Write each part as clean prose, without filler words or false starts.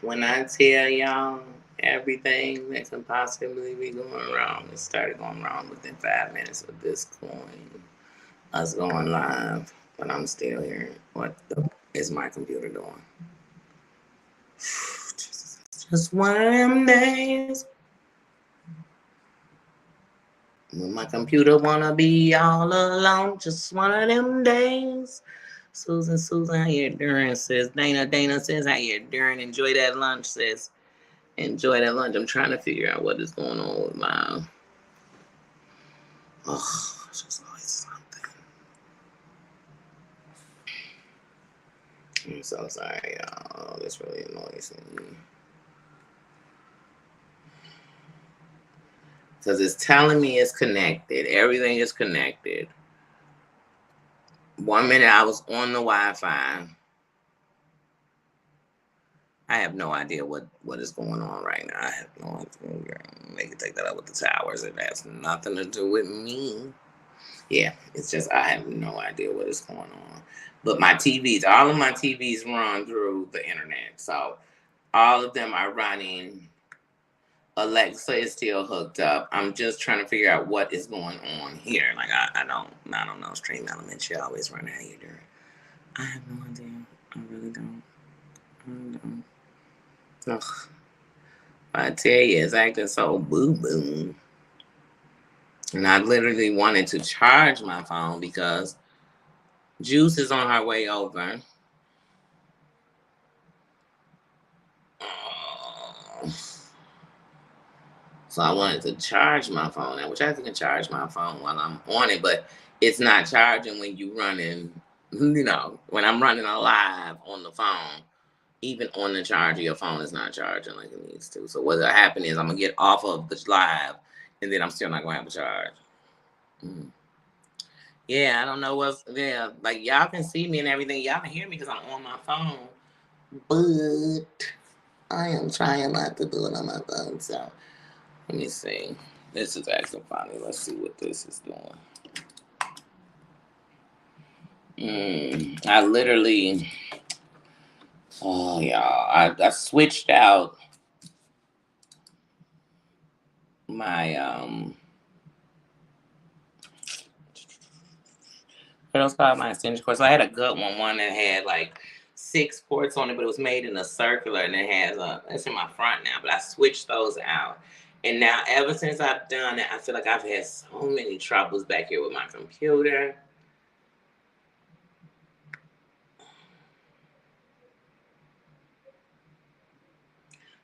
When I tell y'all everything that can possibly be going wrong, it started going wrong within 5 minutes of this coin. Us going live, but I'm still here. What the is my computer doing? Just one of them days when my computer wanna be all alone. Just one of them days. Susan, how you doing? Says Dana says, how you doing? Enjoy that lunch, sis. Enjoy that lunch. I'm trying to figure out what is going on with my. Oh, it's just always something. I'm so sorry, y'all. This really annoys me. Because it's telling me it's connected. Everything is connected. 1 minute I was on the Wi-Fi. I have no idea what is going on right now. I have no idea. They can take that up with the towers. It has nothing to do with me. Yeah, it's just I have no idea what is going on. But my TVs, all of my TVs run through the internet. So all of them are running. Alexa is still hooked up. I'm just trying to figure out what is going on here. Like I don't know. Stream Elements, you always run how you do. I have no idea. I really don't. I really don't. Ugh. I tell you, it's acting so boo boo. And I literally wanted to charge my phone because Juice is on her way over. So I wanted to charge my phone, which I can charge my phone while I'm on it, but it's not charging when you running, when I'm running a live on the phone, even on the charger, your phone is not charging like it needs to. So what'll happen is I'm gonna get off of the live and then I'm still not gonna have a charge. Mm. Yeah, I don't know what's there. Like y'all can see me and everything. Y'all can hear me because I'm on my phone. But I am trying not to do it on my phone. So let me see. This is actually funny. Let's see what this is doing. I literally, oh y'all, I switched out my what else called my extension cord. So I had a good one that had like 6 ports on it, but it was made in a circular, and it has it's in my front now. But I switched those out, and now ever since I've done it, I feel like I've had so many troubles back here with my computer.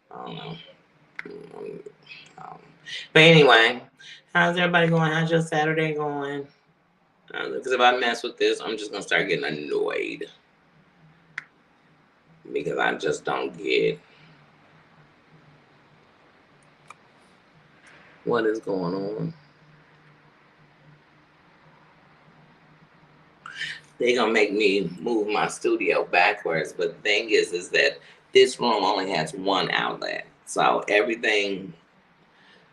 I don't know. But anyway, how's everybody going? How's your Saturday going? Because if I mess with this, I'm just gonna start getting annoyed because I just don't get what is going on. They're gonna make me move my studio backwards, but the thing is that this room only has one outlet, so everything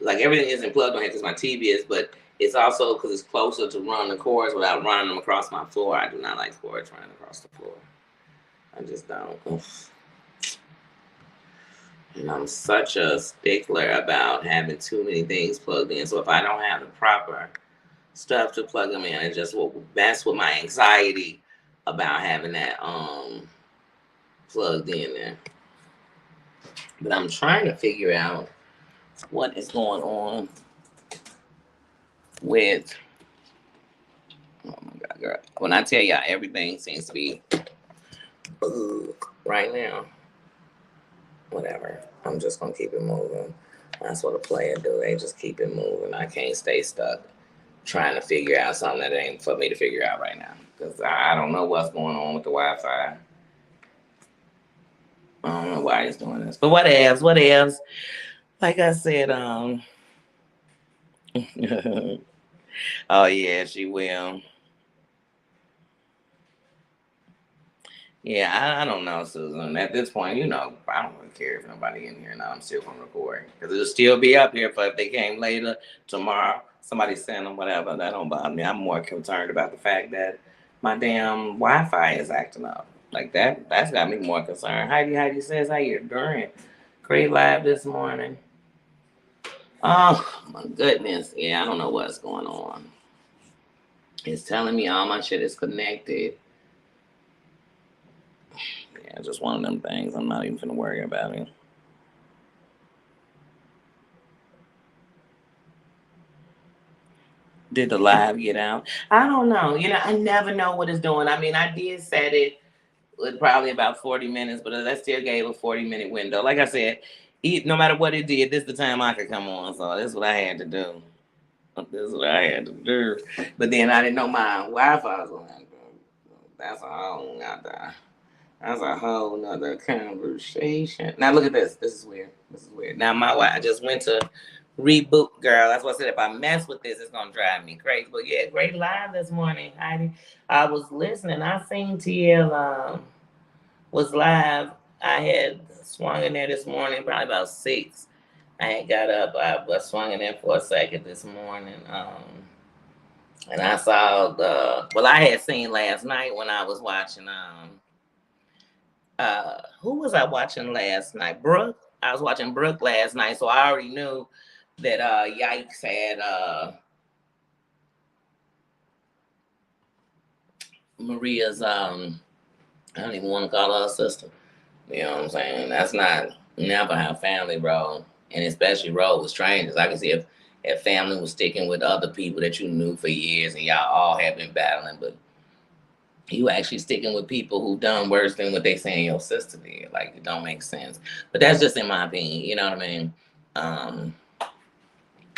isn't plugged on here because my TV is, but it's also because it's closer to run the cords without running them across my floor. I do not like cords running across the floor. I just don't. Oof. And I'm such a stickler about having too many things plugged in. So if I don't have the proper stuff to plug them in, it just will mess with my anxiety about having that plugged in there. But I'm trying to figure out what is going on with. Oh my God, girl! When I tell y'all, everything seems to be right now. Whatever. I'm just gonna keep it moving. That's what a player do. They just keep it moving. I can't stay stuck trying to figure out something that ain't for me to figure out right now. Because I don't know what's going on with the Wi-Fi. I don't know why it's doing this. But what else? What else? Like I said, oh yeah, she will. Yeah, I don't know, Susan. At this point, I don't really care if nobody in here now. I'm still gonna record because it'll still be up here. But if they came later tomorrow, somebody sent them whatever. That don't bother me. I'm more concerned about the fact that my damn Wi-Fi is acting up. Like that's got me more concerned. Heidi says, how you doing? Great live this morning. Oh my goodness. Yeah, I don't know what's going on. It's telling me all my shit is connected. Yeah, just one of them things. I'm not even gonna worry about it. Did the live get out? I don't know. I never know what it's doing. I mean, I did set it with probably about 40 minutes, but that still gave a 40-minute window. Like I said, no matter what it did, this is the time I could come on. So this is what I had to do. This is what I had to do. But then I didn't know my Wi-Fi was on. That's a whole nother. That's a whole nother conversation. Now look at this. This is weird. This is weird. Now I just went to reboot, girl. That's what I said. If I mess with this, it's gonna drive me crazy. But yeah, great live this morning, Heidi. I was listening. I seen TL was live. I had swung in there this morning, probably about 6. I had got up. I was swung in there for a second this morning. And I saw I had seen last night when I was watching who was I watching last night? Brooke. I was watching Brooke last night, so I already knew that Yikes had Maria's I don't even want to call her a sister. You know what I'm saying? That's not never how family roll. And especially roll with strangers. I can see if family was sticking with other people that you knew for years and y'all all have been battling, but you actually sticking with people who done worse than what they saying your sister did. Like, it don't make sense. But that's just in my opinion. You know what I mean?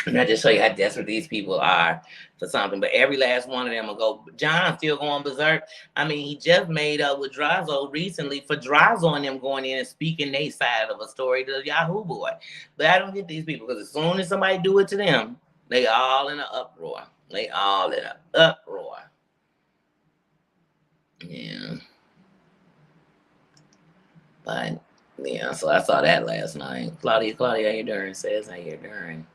And I just show you how desperate these people are for something. But every last one of them will go. John's still going berserk. I mean, he just made up with Drazo recently for Drazo and them going in and speaking their side of a story to Yahoo Boy. But I don't get these people because as soon as somebody do it to them, they all in an uproar. They all in an uproar. Yeah. But yeah, so I saw that last night. Claudia, how you doing? Says how you doing.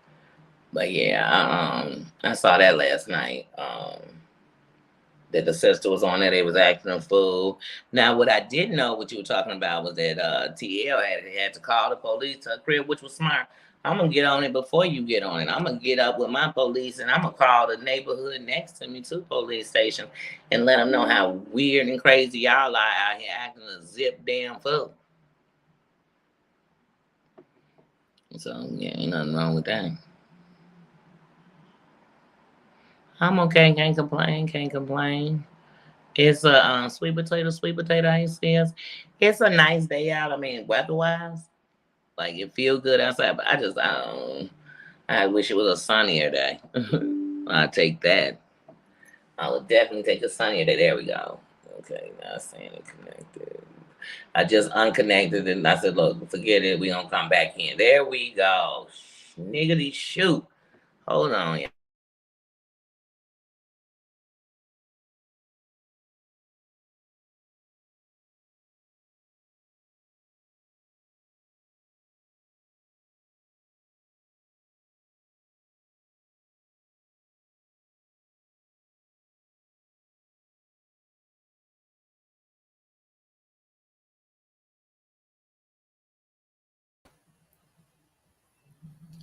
But yeah, I saw that last night. That the sister was on there, they was acting a fool. Now, what I didn't know, what you were talking about, was that TL had to call the police to her crib, which was smart. I'm gonna get on it before you get on it. I'm gonna get up with my police and I'm gonna call the neighborhood next to me to police station and let them know how weird and crazy y'all are out here acting a zip damn fool. So yeah, ain't nothing wrong with that. I'm okay, can't complain, can't complain. It's a sweet potato ice says. It's a nice day out. I mean, weather-wise, like it feel good outside, but I don't. I wish it was a sunnier day. I'd take that. I would definitely take a sunnier day. There we go. Okay, now saying it connected. I just unconnected and I said, look, forget it. We gonna come back in. There we go. Niggity shoot. Hold on.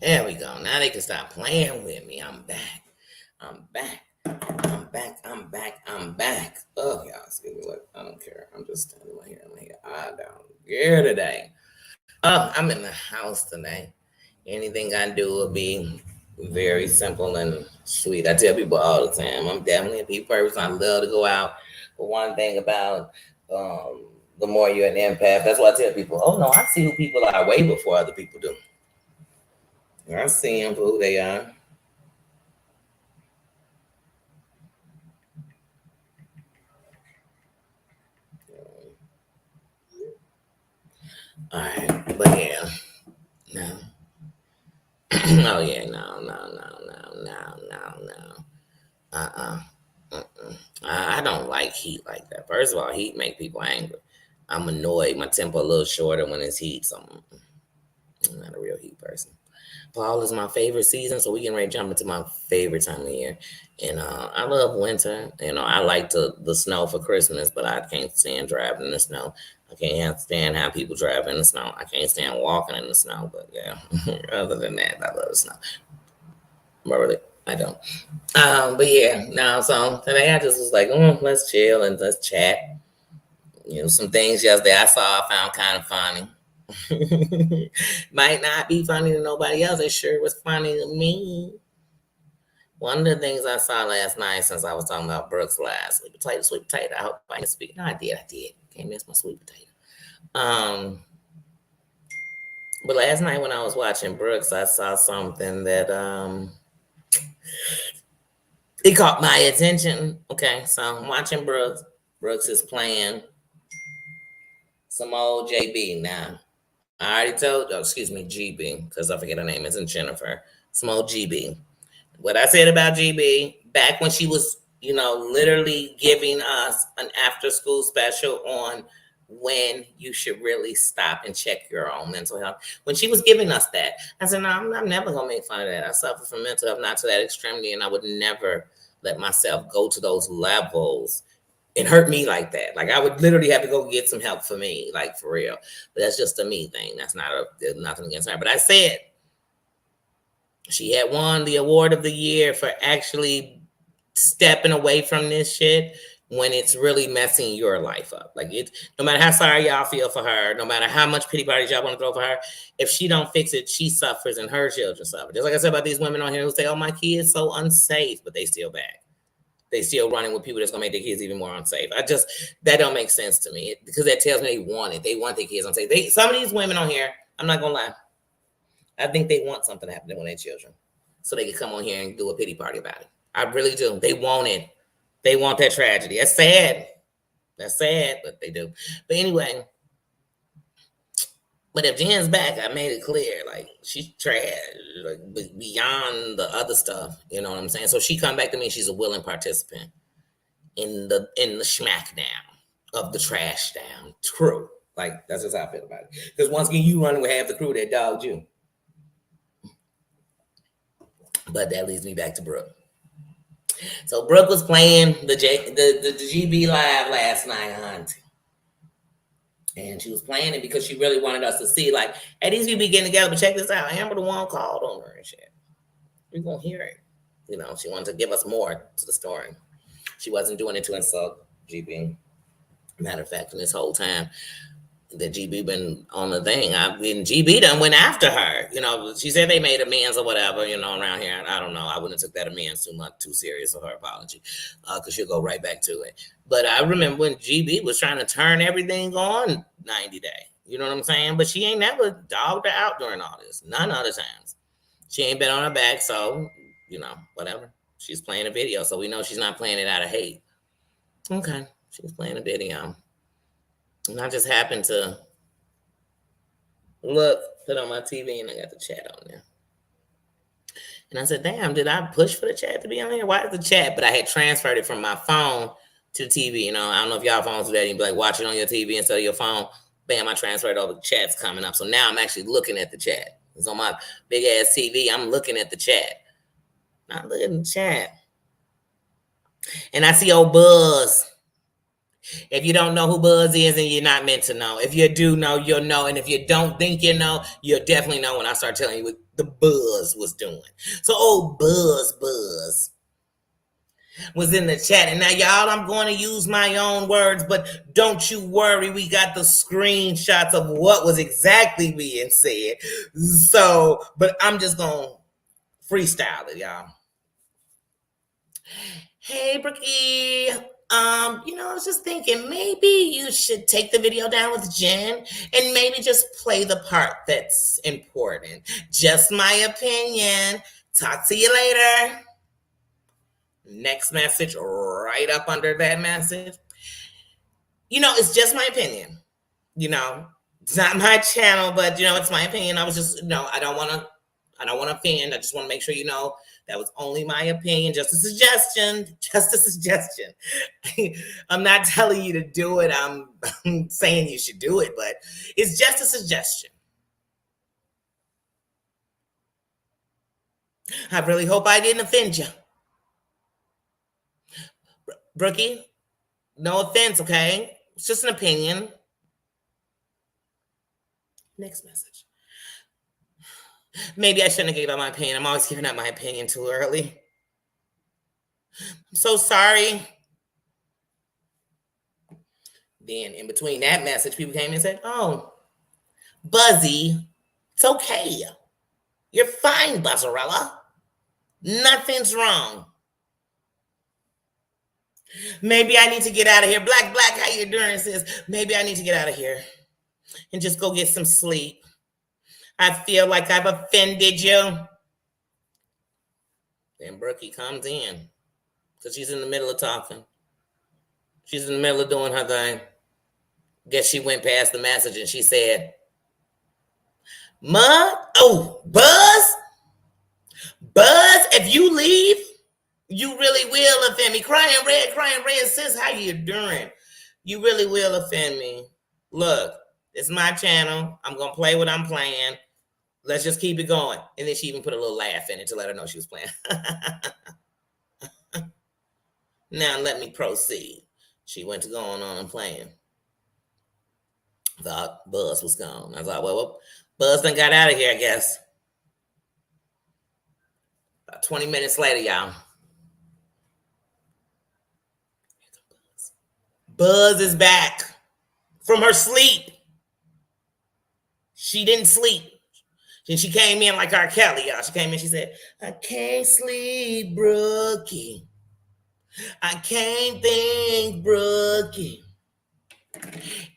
There we go. Now they can stop playing with me. I'm back. I'm back. I'm back. I'm back. I'm back. Oh, y'all, excuse me. Look, I don't care. I'm just standing right here. I'm here. I don't care today. Oh, I'm in the house today. Anything I do will be very simple and sweet. I tell people all the time, I'm definitely a people person. I love to go out. But one thing about the more you're an empath, that's why I tell people, oh no, I see who people are way before other people do. I see them for who they are. All right, but yeah, no. Oh yeah, no. Uh-uh. Uh-uh. I don't like heat like that. First of all, heat make people angry. I'm annoyed. My tempo a little shorter when it's heat, so I'm not a real heat person. Fall is my favorite season, so we getting ready to jump into my favorite time of year. And I love winter. I like the snow for Christmas, but I can't stand driving in the snow. I can't stand how people drive in the snow. I can't stand walking in the snow. But yeah, other than that, I love the snow. But really, I don't. But yeah, no. So today I just was like, let's chill and let's chat. Some things yesterday I saw I found kind of funny. Might not be funny to nobody else. It sure was funny to me. One of the things I saw last night, since I was talking about Brooks last, sweet potato. I hope I didn't speak. No, I did. Can't miss my sweet potato. Um, but last night when I was watching Brooks, I saw something that it caught my attention. Okay, so I'm watching Brooks. Brooks is playing some old JB now. I already told, excuse me, GB, because I forget her name isn't Jennifer. Some old GB. What I said about GB back when she was, literally giving us an after school special on when you should really stop and check your own mental health. When she was giving us that, I said, no, I'm never going to make fun of that. I suffer from mental health, not to that extremity, and I would never let myself go to those levels and hurt me like that. Like I would literally have to go get some help for me, like for real. But that's just a me thing. That's not nothing against her. But I said she had won the award of the year for actually stepping away from this shit when it's really messing your life up. Like no matter how sorry y'all feel for her, no matter how much pity parties y'all want to throw for her, if she don't fix it, she suffers and her children suffer. Just like I said about these women on here who say, "Oh, my kid's so unsafe," but they still back. They still running with people that's gonna make their kids even more unsafe. That don't make sense to me because that tells me they want it. They want their kids unsafe. Some of these women on here, I'm not gonna lie, I think they want something to happen to their children, so they can come on here and do a pity party about it. I really do. They want it. They want that tragedy. That's sad. That's sad, but they do. But anyway, but if Jen's back, I made it clear, like she's trash, like beyond the other stuff. You know what I'm saying? So she come back to me. She's a willing participant in the smackdown of the trash down crew. Like that's just how I feel about it. Because once again, you running with half the crew that dogged you. But that leads me back to Brooke. So Brooke was playing the GB live last night, auntie. And she was playing it because she really wanted us to see, like, hey, these people be getting together, but check this out. Amber the one called on her and shit. We're gonna hear it. She wanted to give us more to the story. She wasn't doing it to insult GB. Matter of fact, in this whole time that GB been on the thing, GB done went after her. She said they made amends or whatever, around here. I don't know. I wouldn't have took that amends too serious of her apology, because she'll go right back to it. But I remember when GB was trying to turn everything on 90 Day. You know what I'm saying? But she ain't never dogged her out during all this. None other times. She ain't been on her back, so, whatever. She's playing a video, so we know she's not playing it out of hate. Okay, she's playing a video. And I just happened to put on my TV, and I got the chat on there. And I said, damn, did I push for the chat to be on here? Why is the chat? But I had transferred it from my phone to the TV. I don't know if y'all phones do that. You'd be like, watch it on your TV instead of your phone. Bam, I transferred over. The chat's coming up. So now I'm actually looking at the chat. It's on my big ass TV. I'm looking at the chat. Not looking at the chat. And I see old Buzz. If you don't know who Buzz is, then you're not meant to know. If you do know, you'll know. And if you don't think you know, you'll definitely know when I start telling you what the Buzz was doing. So old Buzz was in the chat. And now, y'all, I'm going to use my own words, but don't you worry. We got the screenshots of what was exactly being said. So, but I'm just going to freestyle it, y'all. Hey, Brookie. I was just thinking maybe you should take the video down with Jen and maybe just play the part that's important. Just my opinion. Talk to you later. Next message right up under that message. It's just my opinion. It's not my channel, but it's my opinion. I was just, I don't want to offend. I just want to make sure that was only my opinion, just a suggestion. I'm not telling you to do it. I'm saying you should do it, but it's just a suggestion. I really hope I didn't offend you. Brookie, no offense, okay? It's just an opinion. Next message. Maybe I shouldn't have gave out my opinion. I'm always giving out my opinion too early. I'm so sorry. Then in between that message, people came and said, oh, Buzzy, it's okay. You're fine, Buzzarella. Nothing's wrong. Maybe I need to get out of here. Black, how you doing, sis? Maybe I need to get out of here and just go get some sleep. I feel like I've offended you. Then Brookie comes in because she's in the middle of talking. She's in the middle of doing her thing. Guess she went past the message and she said, Buzz, if you leave, you really will offend me. Crying red, sis, how you doing? You really will offend me. Look, it's my channel. I'm going to play what I'm playing. Let's just keep it going. And then she even put a little laugh in it to let her know she was playing. Now let me proceed. She went to going on and playing. Thought Buzz was gone. I thought, well, Buzz done got out of here, I guess. About 20 minutes later, y'all. Buzz is back from her sleep. She didn't sleep. Then she came in like R. Kelly, y'all. She came in, she said, I can't sleep, Brookie. I can't think, Brookie.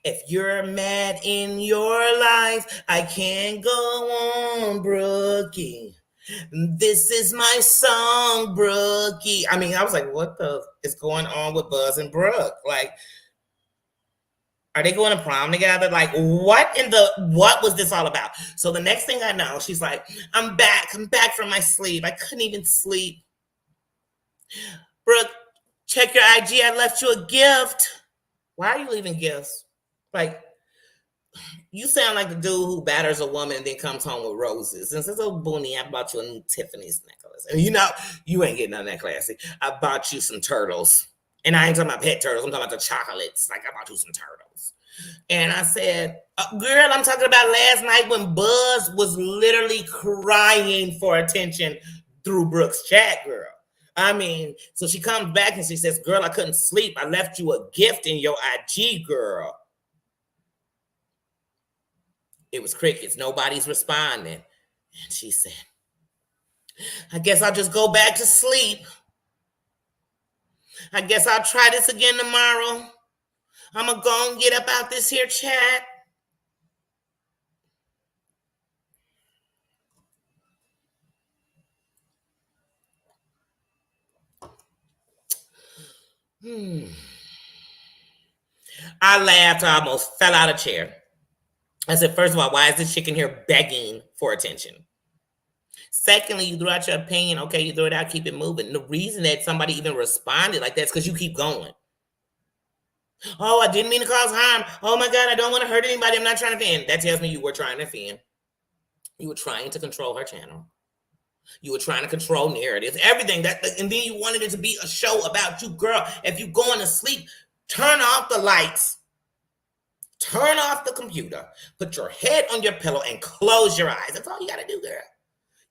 If you're mad in your life, I can't go on, Brookie. This is my song, Brookie. I mean, I was like, what the is going on with Buzz and Brooke? Like, are they going to prom together? Like, what was this all about? So the next thing I know, she's like, I'm back from my sleep. I couldn't even sleep. Brooke, check your IG. I left you a gift. Why are you leaving gifts? Like, you sound like the dude who batters a woman and then comes home with roses and says, oh, Booney, I bought you a new Tiffany's necklace. And you ain't getting none of that classy. I bought you some turtles. And I ain't talking about pet turtles. I'm talking about the chocolates. Like, I bought you some turtles. And I said, girl, I'm talking about last night when Buzz was literally crying for attention through Brooke's chat, girl. I mean, so she comes back and she says, girl, I couldn't sleep. I left you a gift in your IG, girl. It was crickets. Nobody's responding. And she said, I guess I'll just go back to sleep. I guess I'll try this again tomorrow. I'm going to go and get up out this here chat. I laughed. I almost fell out of chair. I said, first of all, why is this chicken here begging for attention? Secondly, you threw out your opinion. Okay, you threw it out, keep it moving. The reason that somebody even responded like that is because you keep going. Oh, I didn't mean to cause harm. Oh my God, I don't want to hurt anybody. I'm not trying to offend. That tells me you were trying to offend. You were trying to control her channel. You were trying to control narratives, everything and then you wanted it to be a show about you, girl. If you going to sleep, turn off the lights, turn off the computer, put your head on your pillow and close your eyes. That's all you got to do, girl.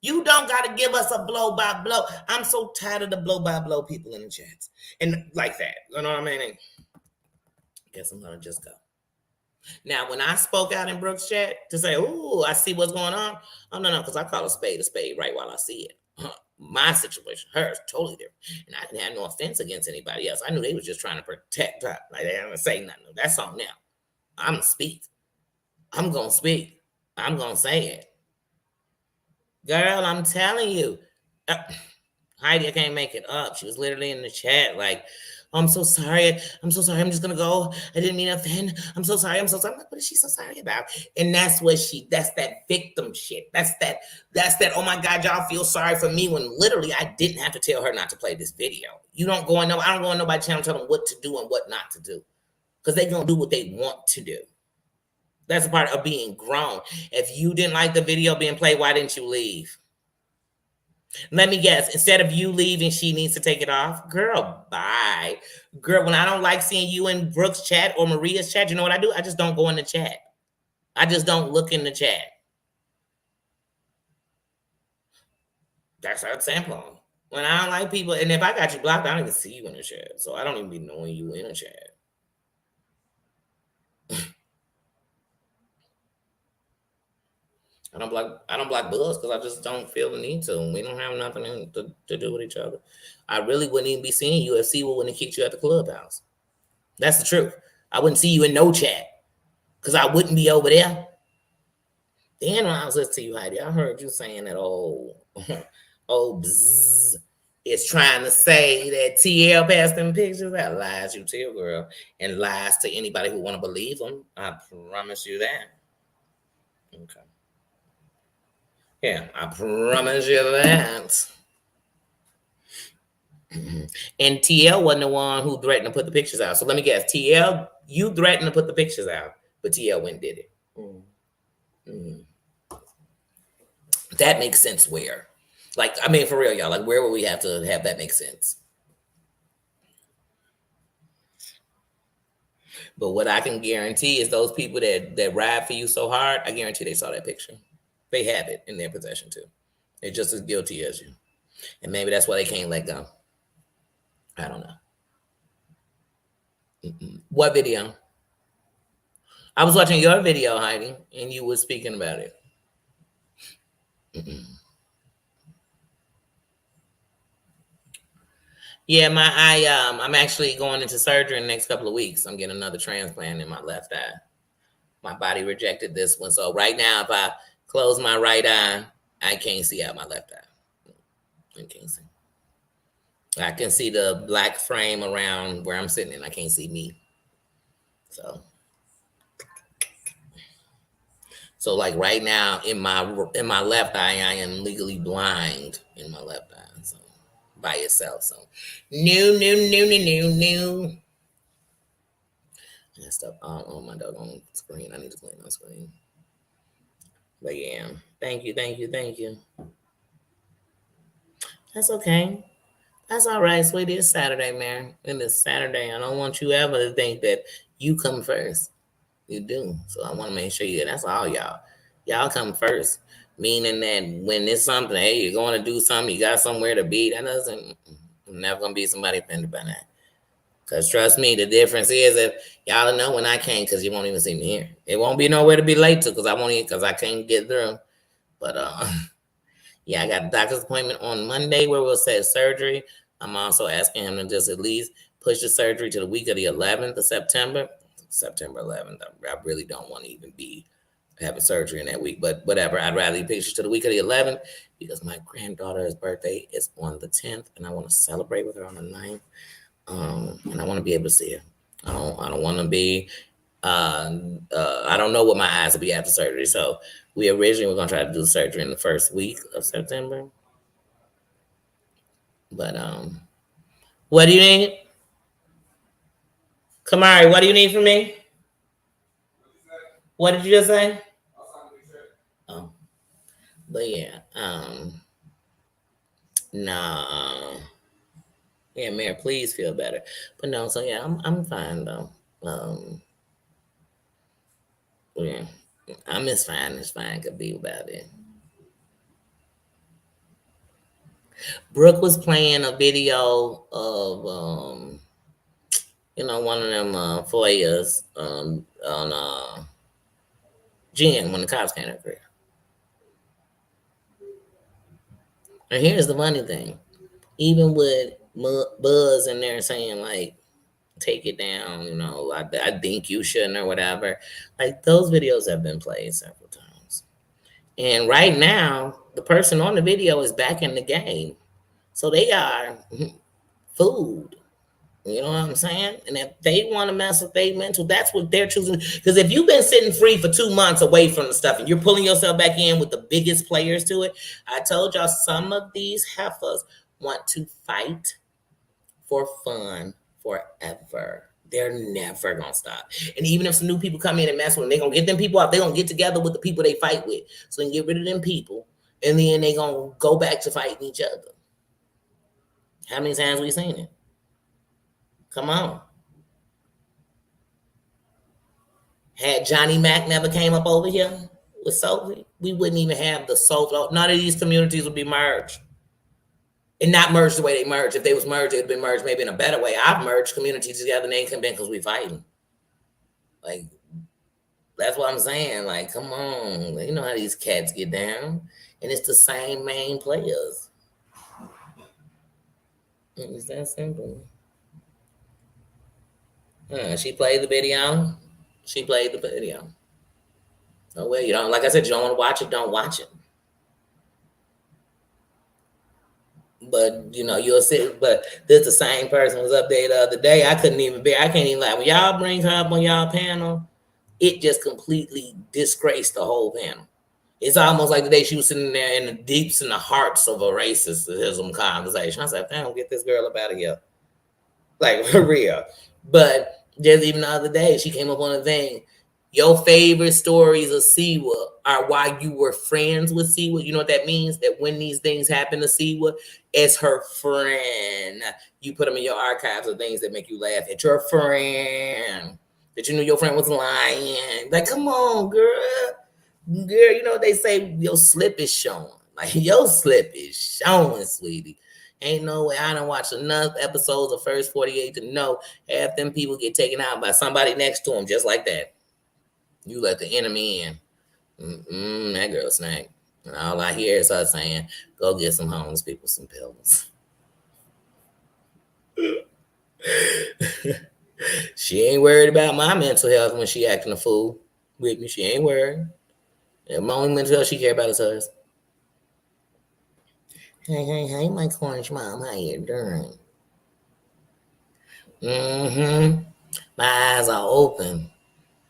You don't got to give us a blow by blow. I'm so tired of the blow by blow people in the chats and like that. You know what I mean? And I guess I'm gonna just go. Now, when I spoke out in Brooke's chat to say, "Ooh, I see what's going on," oh no, because I call a spade right while I see it. My situation, hers, totally different, and I didn't have no offense against anybody else. I knew they was just trying to protect her. Like they didn't say nothing. That's on now. I'm gonna speak. I'm gonna speak. I'm gonna say it, girl. I'm telling you, Heidi, I can't make it up. She was literally in the chat like, I'm so sorry. I'm so sorry. I'm just gonna go. I didn't mean to offend. I'm so sorry. I'm so sorry. What is she so sorry about? And that's that victim shit. That's that, oh my God, y'all feel sorry for me when literally I didn't have to tell her not to play this video. I don't go on nobody's channel tell them what to do and what not to do. Because they're gonna do what they want to do. That's a part of being grown. If you didn't like the video being played, why didn't you leave? Let me guess. Instead of you leaving, she needs to take it off. Girl, bye. Girl, when I don't like seeing you in Brooke's chat or Maria's chat, you know what I do? I just don't go in the chat. I just don't look in the chat. That's our sample. When I don't like people, and if I got you blocked, I don't even see you in the chat. So I don't even be knowing you in the chat. I don't block Buzz because I just don't feel the need to. We don't have nothing to do with each other. I really wouldn't even be seeing you if Sewell wouldn't have kicked you at the clubhouse. That's the truth. I wouldn't see you in no chat because I wouldn't be over there. Then when I was listening to you, Heidi, I heard you saying that old bzzz is trying to say that TL passed them pictures. That lies you tell, girl, and lies to anybody who want to believe them. I promise you that. Okay. Yeah, I promise you that. And TL wasn't the one who threatened to put the pictures out. So let me guess, TL, you threatened to put the pictures out, but TL went and did it. Mm. That makes sense where? Like, I mean, for real, y'all, like, where would we have to have that make sense? But what I can guarantee is those people that ride for you so hard, I guarantee they saw that picture. They have it in their possession too. They're just as guilty as you. And maybe that's why they can't let go. I don't know. What video? I was watching your video, Heidi, and you were speaking about it. Yeah, I'm actually going into surgery in the next couple of weeks. I'm getting another transplant in my left eye. My body rejected this one, so right now, if I close my right eye, I can't see out my left eye. I can't see. I can see the black frame around where I'm sitting, and I can't see me. So like right now in my left eye, I am legally blind in my left eye. So by itself. So new. And stuff on my doggone screen. I need to clean my screen. But yeah, thank you. That's okay. That's all right, sweetie. It's Saturday, man. And it's Saturday. I don't want you ever to think that you come first. You do. So I want to make sure that's all y'all. Y'all come first. Meaning that when it's something, hey, you're going to do something, you got somewhere to be, that doesn't, I'm never going to be somebody offended by that. Because trust me, the difference is that y'all know when I can't because you won't even see me here. It won't be nowhere to be late to because I can't get through. But yeah, I got a doctor's appointment on Monday where we'll set surgery. I'm also asking him to just at least push the surgery to the week of the 11th of September. September 11th. I really don't want to even be having surgery in that week, but whatever. I'd rather push it to the week of the 11th because my granddaughter's birthday is on the 10th, and I want to celebrate with her on the 9th. And I want to be able to see her. I don't want to be. I don't know what my eyes will be after surgery. So we originally were gonna try to do surgery in the first week of September. But what do you need? Kamari, what do you need from me? What did you just say? Oh, but yeah, nah. Yeah, Mayor, please feel better. But no, so yeah, I'm fine though. Yeah, I'm as fine as fine could be about it. Brooke was playing a video of one of them foyers on Jen when the cops came up here. And here's the funny thing: even with Buzz in there saying like, "Take it down," I think you shouldn't or whatever. Like those videos have been played several times, and right now the person on the video is back in the game, so they are food. You know what I'm saying? And if they want to mess with their mental, that's what they're choosing. Because if you've been sitting free for 2 months away from the stuff and you're pulling yourself back in with the biggest players to it, I told y'all some of these heifers want to fight for fun forever. They're never gonna stop. And even if some new people come in and mess with them, they're gonna get them people out. They're gonna get together with the people they fight with. So they can get rid of them people And then they gonna go back to fighting each other. How many times we seen it? Come on. Had Johnny Mac never came up over here with Sophie, we wouldn't even have the Sophie. None of these communities would be merged. And not merged the way they merged. If they was merged, it'd been merged maybe in a better way. I've merged communities together and they ain't come in because we fighting. Like, that's what I'm saying. Like, come on. You know how these cats get down. And it's the same main players. It's that simple. She played the video. She played the video. Oh, well, you don't, like I said, you don't want to watch it, don't watch it. But you know, you'll see. But this the same person was up there the other day. I can't even lie. When y'all bring her up on y'all panel, it just completely disgraced the whole panel. It's almost like the day she was sitting there in the deeps and the hearts of a racism conversation. I said, "Damn, get this girl up out of here." Like, for real. But just even the other day, she came up on a thing. Your favorite stories of Siwa are why you were friends with Siwa. You know what that means? That when these things happen to Siwa, as her friend, you put them in your archives of things that make you laugh at your friend. That you knew your friend was lying. Like, come on, girl. Girl, you know what they say? Your slip is showing. Like, your slip is showing, sweetie. Ain't no way. I done watched enough episodes of First 48 to know half them people get taken out by somebody next to them just like that. You let the enemy in. That girl snack. And all I hear is her saying, go get some homeless people some pills. She ain't worried about my mental health when she acting a fool with me. She ain't worried. The only mental health she care about is hers. Hey, my cornish mom, how you doing? My eyes are open.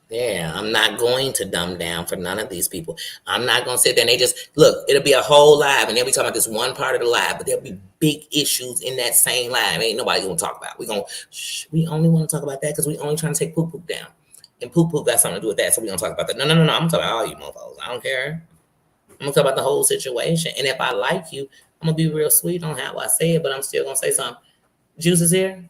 Yeah, I'm not going to dumb down for none of these people. I'm not going to sit there and they just, look, it'll be a whole live and they'll be talking about this one part of the live, but there'll be big issues in that same live. Ain't nobody going to talk about it. We only want to talk about that because we only trying to take poop down. And poop got something to do with that, so we going to talk about that. No. I'm talking about all you motherfuckers. I don't care. I'm going to talk about the whole situation. And if I like you, I'm going to be real sweet on how I say it, but I'm still going to say something. Juice is here?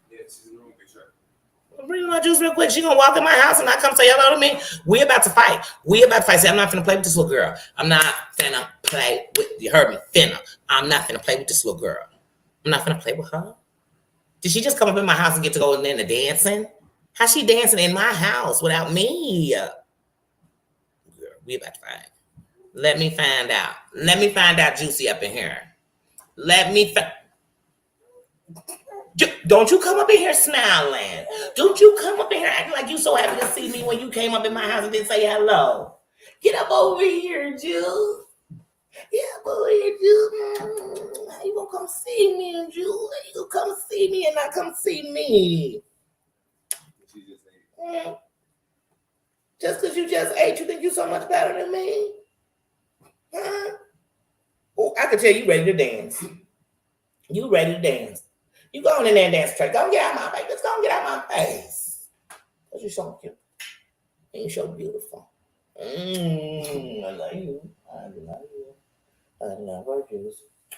Bring my Juice real quick. She gonna walk in my house and not come say hello to me. We about to fight. See, I'm not finna play with this little girl. I'm not finna play with, you heard me, finna. I'm not finna play with this little girl. I'm not finna play with her. Did she just come up in my house and get to go in there and dancing? How's she dancing in my house without me? Girl, we about to fight. Let me find out Juicy up in here. Don't you come up in here smiling. Don't you come up in here acting like you so happy to see me when you came up in my house and didn't say hello. Get up over here, Juice. Get up over here, Juice. How you gonna come see me, Juice? How you gonna come see me and not come see me? Just because you just ate, you think you so much better than me? Huh? Oh, I can tell you ready to dance. You ready to dance. You go in there and dance, Trey. Don't get out my face. Let's go get out my face. Because you're so cute. And you're so beautiful. I love you. I love you. I love her, Juice.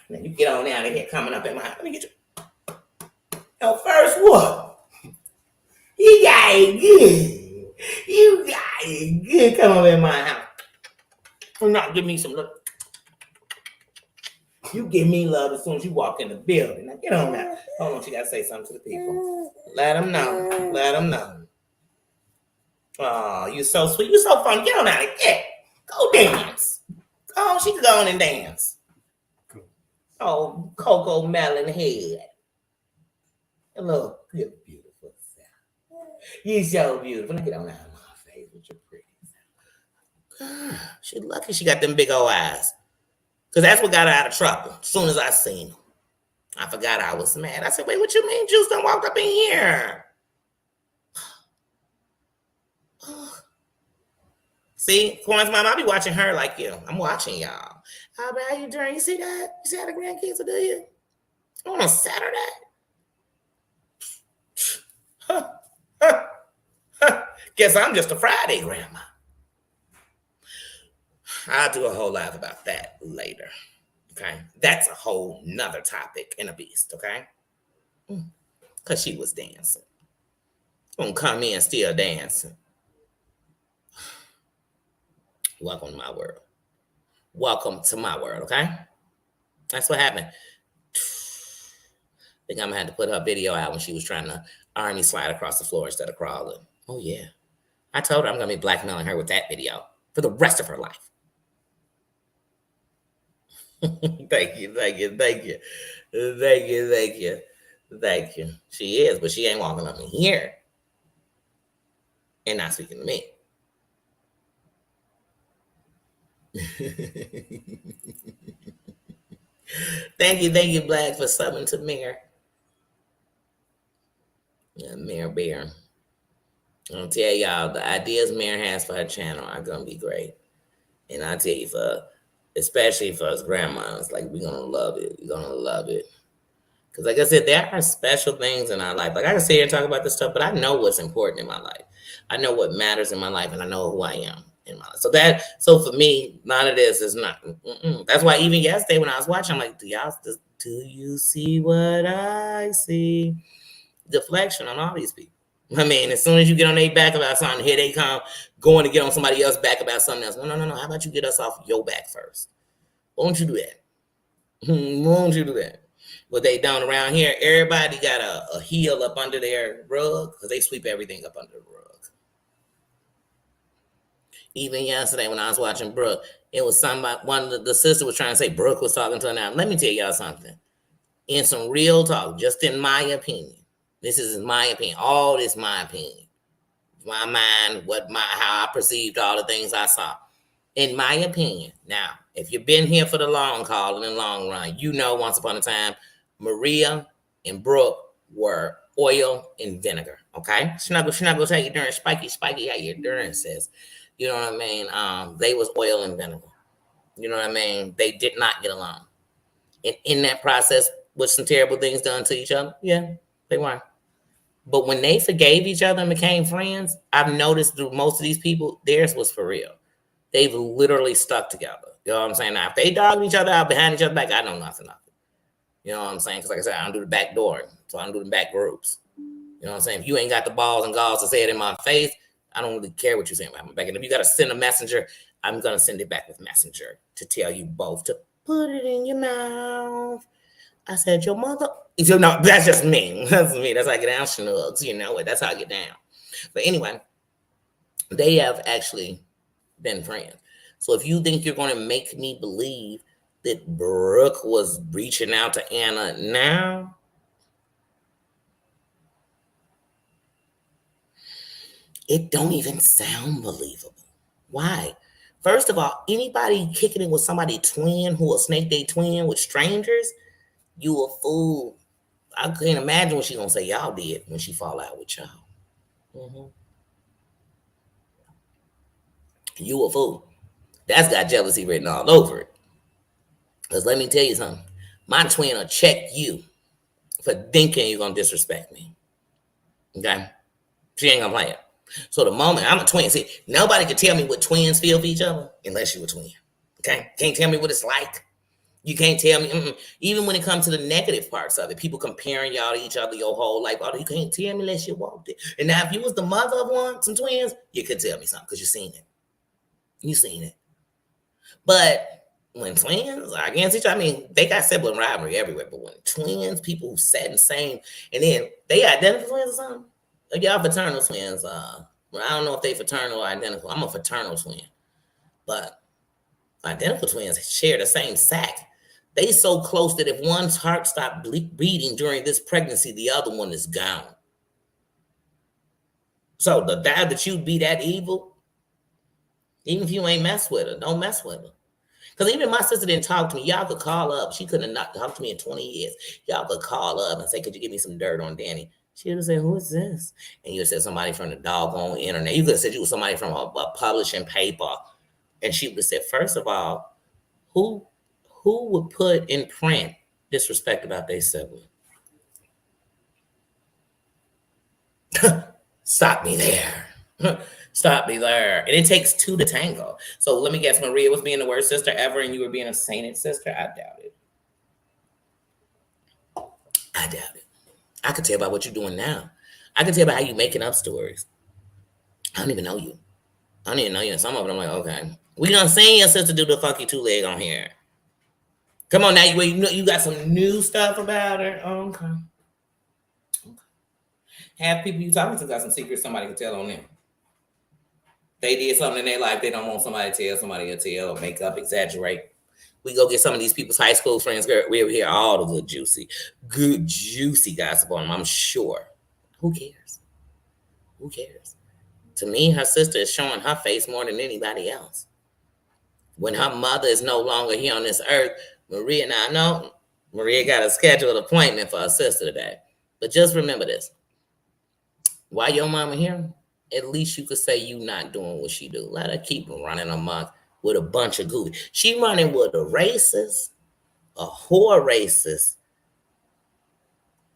Now you get on down here coming up in my house. Let me get you. Now, first what? You got it good. You got it good. Come up in my house. Do not give me some love. You give me love as soon as you walk in the building. Now get on now. Hold on, she gotta say something to the people. Let them know. Let them know. Oh, you're so sweet. You're so fun. Get on out of here. Go dance. Oh, she can go on and dance. Oh, Coco Melon head. Look, you're beautiful. You're so beautiful. Now get on out of my face with your pretty. She's lucky she got them big old eyes. Because that's what got her out of trouble. As soon as I seen him, I forgot I was mad. I said, wait, what you mean Juice done walked up in here? See, Corn's mom, I'll be watching her like you. I'm watching y'all. How you doing? You see that? You see how the grandkids will do you? On a Saturday? Guess I'm just a Friday grandma. I'll do a whole lot about that later. Okay, that's a whole nother topic and a beast. Okay, because she was dancing. Gonna come in still dancing. Welcome to my world. Welcome to my world. Okay, that's what happened. I think I'm gonna have to put her video out when she was trying to army slide across the floor instead of crawling. Oh yeah, I told her I'm gonna be blackmailing her with that video for the rest of her life. Thank you, thank you, thank you, thank you, thank you, thank you. She is, but she ain't walking up in here and not speaking to me. Thank you, Black, for subbing to Mayor. Yeah, Mayor Bear. I'll tell y'all, the ideas Mayor has for her channel are gonna be great. And I tell you, especially for us grandmas, like we're gonna love it. We're gonna love it. Because, like I said, there are special things in our life. Like I can sit here and talk about this stuff, but I know what's important in my life. I know what matters in my life, and I know who I am in my life. So for me, none of this is not. That's why even yesterday when I was watching, I'm like, do you see what I see? Deflection on all these people. I mean, as soon as you get on their back about something, here they come going to get on somebody else's back about something else. No. How about you get us off your back first? Won't you do that? Won't you do that? What they done around here, everybody got a heel up under their rug because they sweep everything up under the rug. Even yesterday when I was watching Brooke, it was somebody, one of the sister was trying to say Brooke was talking to her now. Let me tell y'all something. In some real talk, just in my opinion, this is my opinion. All this my opinion. My mind, how I perceived all the things I saw. In my opinion, now, if you've been here for the long haul and the long run, you know once upon a time, Maria and Brooke were oil and vinegar. Okay? She's not gonna tell you during spiky, how your during says. You know what I mean? They was oil and vinegar. You know what I mean? They did not get along. And in that process, with some terrible things done to each other, yeah, they were. But when they forgave each other and became friends, I've noticed through most of these people, theirs was for real. They've literally stuck together. You know what I'm saying? Now, if they dogged each other out behind each other back, I know nothing of it. You know what I'm saying? Because like I said, I don't do the back door. So I don't do the back groups. You know what I'm saying? If you ain't got the balls and galls to say it in my face, I don't really care what you're saying about my back. And if you got to send a messenger, I'm going to send it back with messenger to tell you both to put it in your mouth. I said, your mother. So, no, that's just me. That's me. That's how I get down, Schnugs. You know it. That's how I get down. But anyway, they have actually been friends. So if you think you're going to make me believe that Brooke was reaching out to Anna now, it don't even sound believable. Why? First of all, anybody kicking it with somebody twin who will snake date twin with strangers, you a fool. I can't imagine what she gonna say y'all did when she fall out with y'all. Mm-hmm. You a fool. That's got jealousy written all over it. Because let me tell you something. My twin will check you for thinking you're gonna disrespect me. Okay? She ain't gonna play it. So the moment I'm a twin, see, nobody can tell me what twins feel for each other unless you're a twin. Okay? Can't tell me what it's like. You can't tell me, even when it comes to the negative parts of it, people comparing y'all to each other your whole life. Oh, you can't tell me unless you walked it. And now, if you was the mother of some twins, you could tell me something because you seen it. You seen it. But when twins are against each other, I mean, they got sibling rivalry everywhere. But when twins, people who sat in the same, and then they identical twins or something. Like y'all fraternal twins. Well, I don't know if they fraternal or identical. I'm a fraternal twin, but identical twins share the same sac. They so close that if one's heart stopped beating during this pregnancy, the other one is gone. So the doubt that you'd be that evil, even if you ain't mess with her, don't mess with her. Because even my sister didn't talk to me. Y'all could call up. She couldn't have not talked to me in 20 years. Y'all could call up and say, could you give me some dirt on Danny? She would have said, who is this? And you would have said somebody from the doggone internet. You could have said you was somebody from a publishing paper. And she would have said, first of all, who would put in print disrespect about their sibling? Stop me there. Stop me there. And it takes two to tango. So let me guess, Maria was being the worst sister ever and you were being a sainted sister? I doubt it. I doubt it. I could tell by what you're doing now. I can tell by how you making up stories. I don't even know you. I don't even know you. And some of them I'm like, okay. We done seen your sister do the funky two leg on here. Come on now, you got some new stuff about her. Okay. Have people you talking to got some secrets somebody can tell on them. They did something in their life they don't want somebody to tell, somebody to tell, or make up, exaggerate. We go get some of these people's high school friends, girl. We hear all the good juicy gossip on them, I'm sure. Who cares? Who cares? To me, her sister is showing her face more than anybody else. When her mother is no longer here on this earth, Maria, now I know Maria got a scheduled appointment for her sister today. But just remember this. While your mama here, at least you could say you not doing what she do. Let her keep running amok with a bunch of goofy. She running with a racist, a whore racist,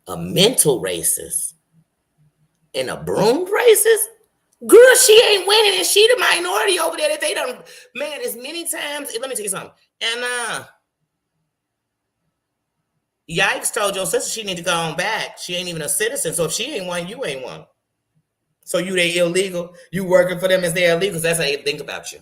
a mental racist, and a broom racist. Girl, she ain't winning, and she the minority over there that they don't. Man, as many times. Let me tell you something. And Yikes told your sister she need to go on back. She ain't even a citizen, so if she ain't one, you ain't one. So you they illegal. You working for them as they illegal. That's how they think about you.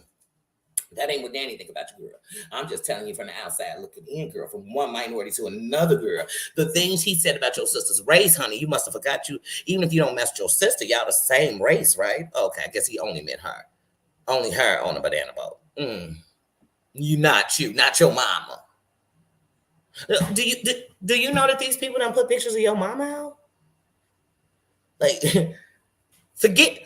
That ain't what Danny think about you, girl. I'm just telling you from the outside looking in, girl, from one minority to another, girl. The things he said about your sister's race, honey, you must have forgot you. Even if you don't mess with your sister, y'all the same race, right? Okay, I guess he only meant her. Only her on a banana boat. You, not your mama. Do you know that these people don't put pictures of your mama out? Like, forget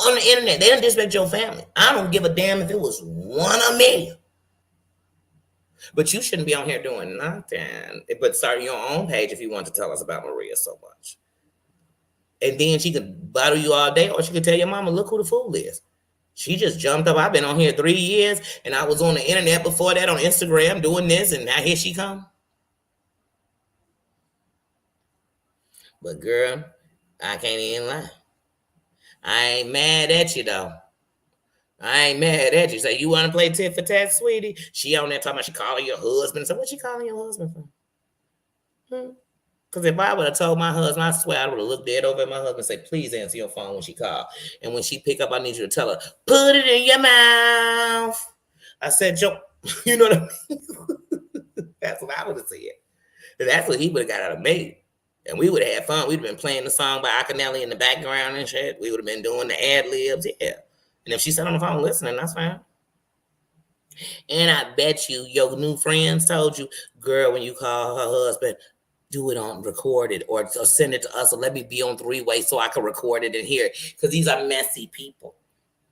on the internet. They don't disrespect your family. I don't give a damn if it was 1 a million. But you shouldn't be on here doing nothing. But start your own page if you want to tell us about Maria so much. And then she could battle you all day, or she could tell your mama, look who the fool is. She just jumped up. I've been on here 3 years, and I was on the internet before that on Instagram doing this, and now here she come. But girl, I can't even lie. I ain't mad at you though. I ain't mad at you. Say you want to play tit for tat, sweetie? She on there talking about she calling your husband. So what she calling your husband for? Because if I would have told my husband, I swear I would have looked dead over at my husband and say, please answer your phone when she called. And when she pick up, I need you to tell her, put it in your mouth. I said, Joe, you know what I mean? That's what I would have said. And that's what he would have got out of me. And we would have had fun. We'd have been playing the song by Akinelli in the background and shit. We would have been doing the ad libs, yeah. And if she sat on the phone listening, that's fine. And I bet you your new friends told you, girl, when you call her husband, do it on record it or send it to us or let me be on 3-way so I can record it and hear it. Because these are messy people.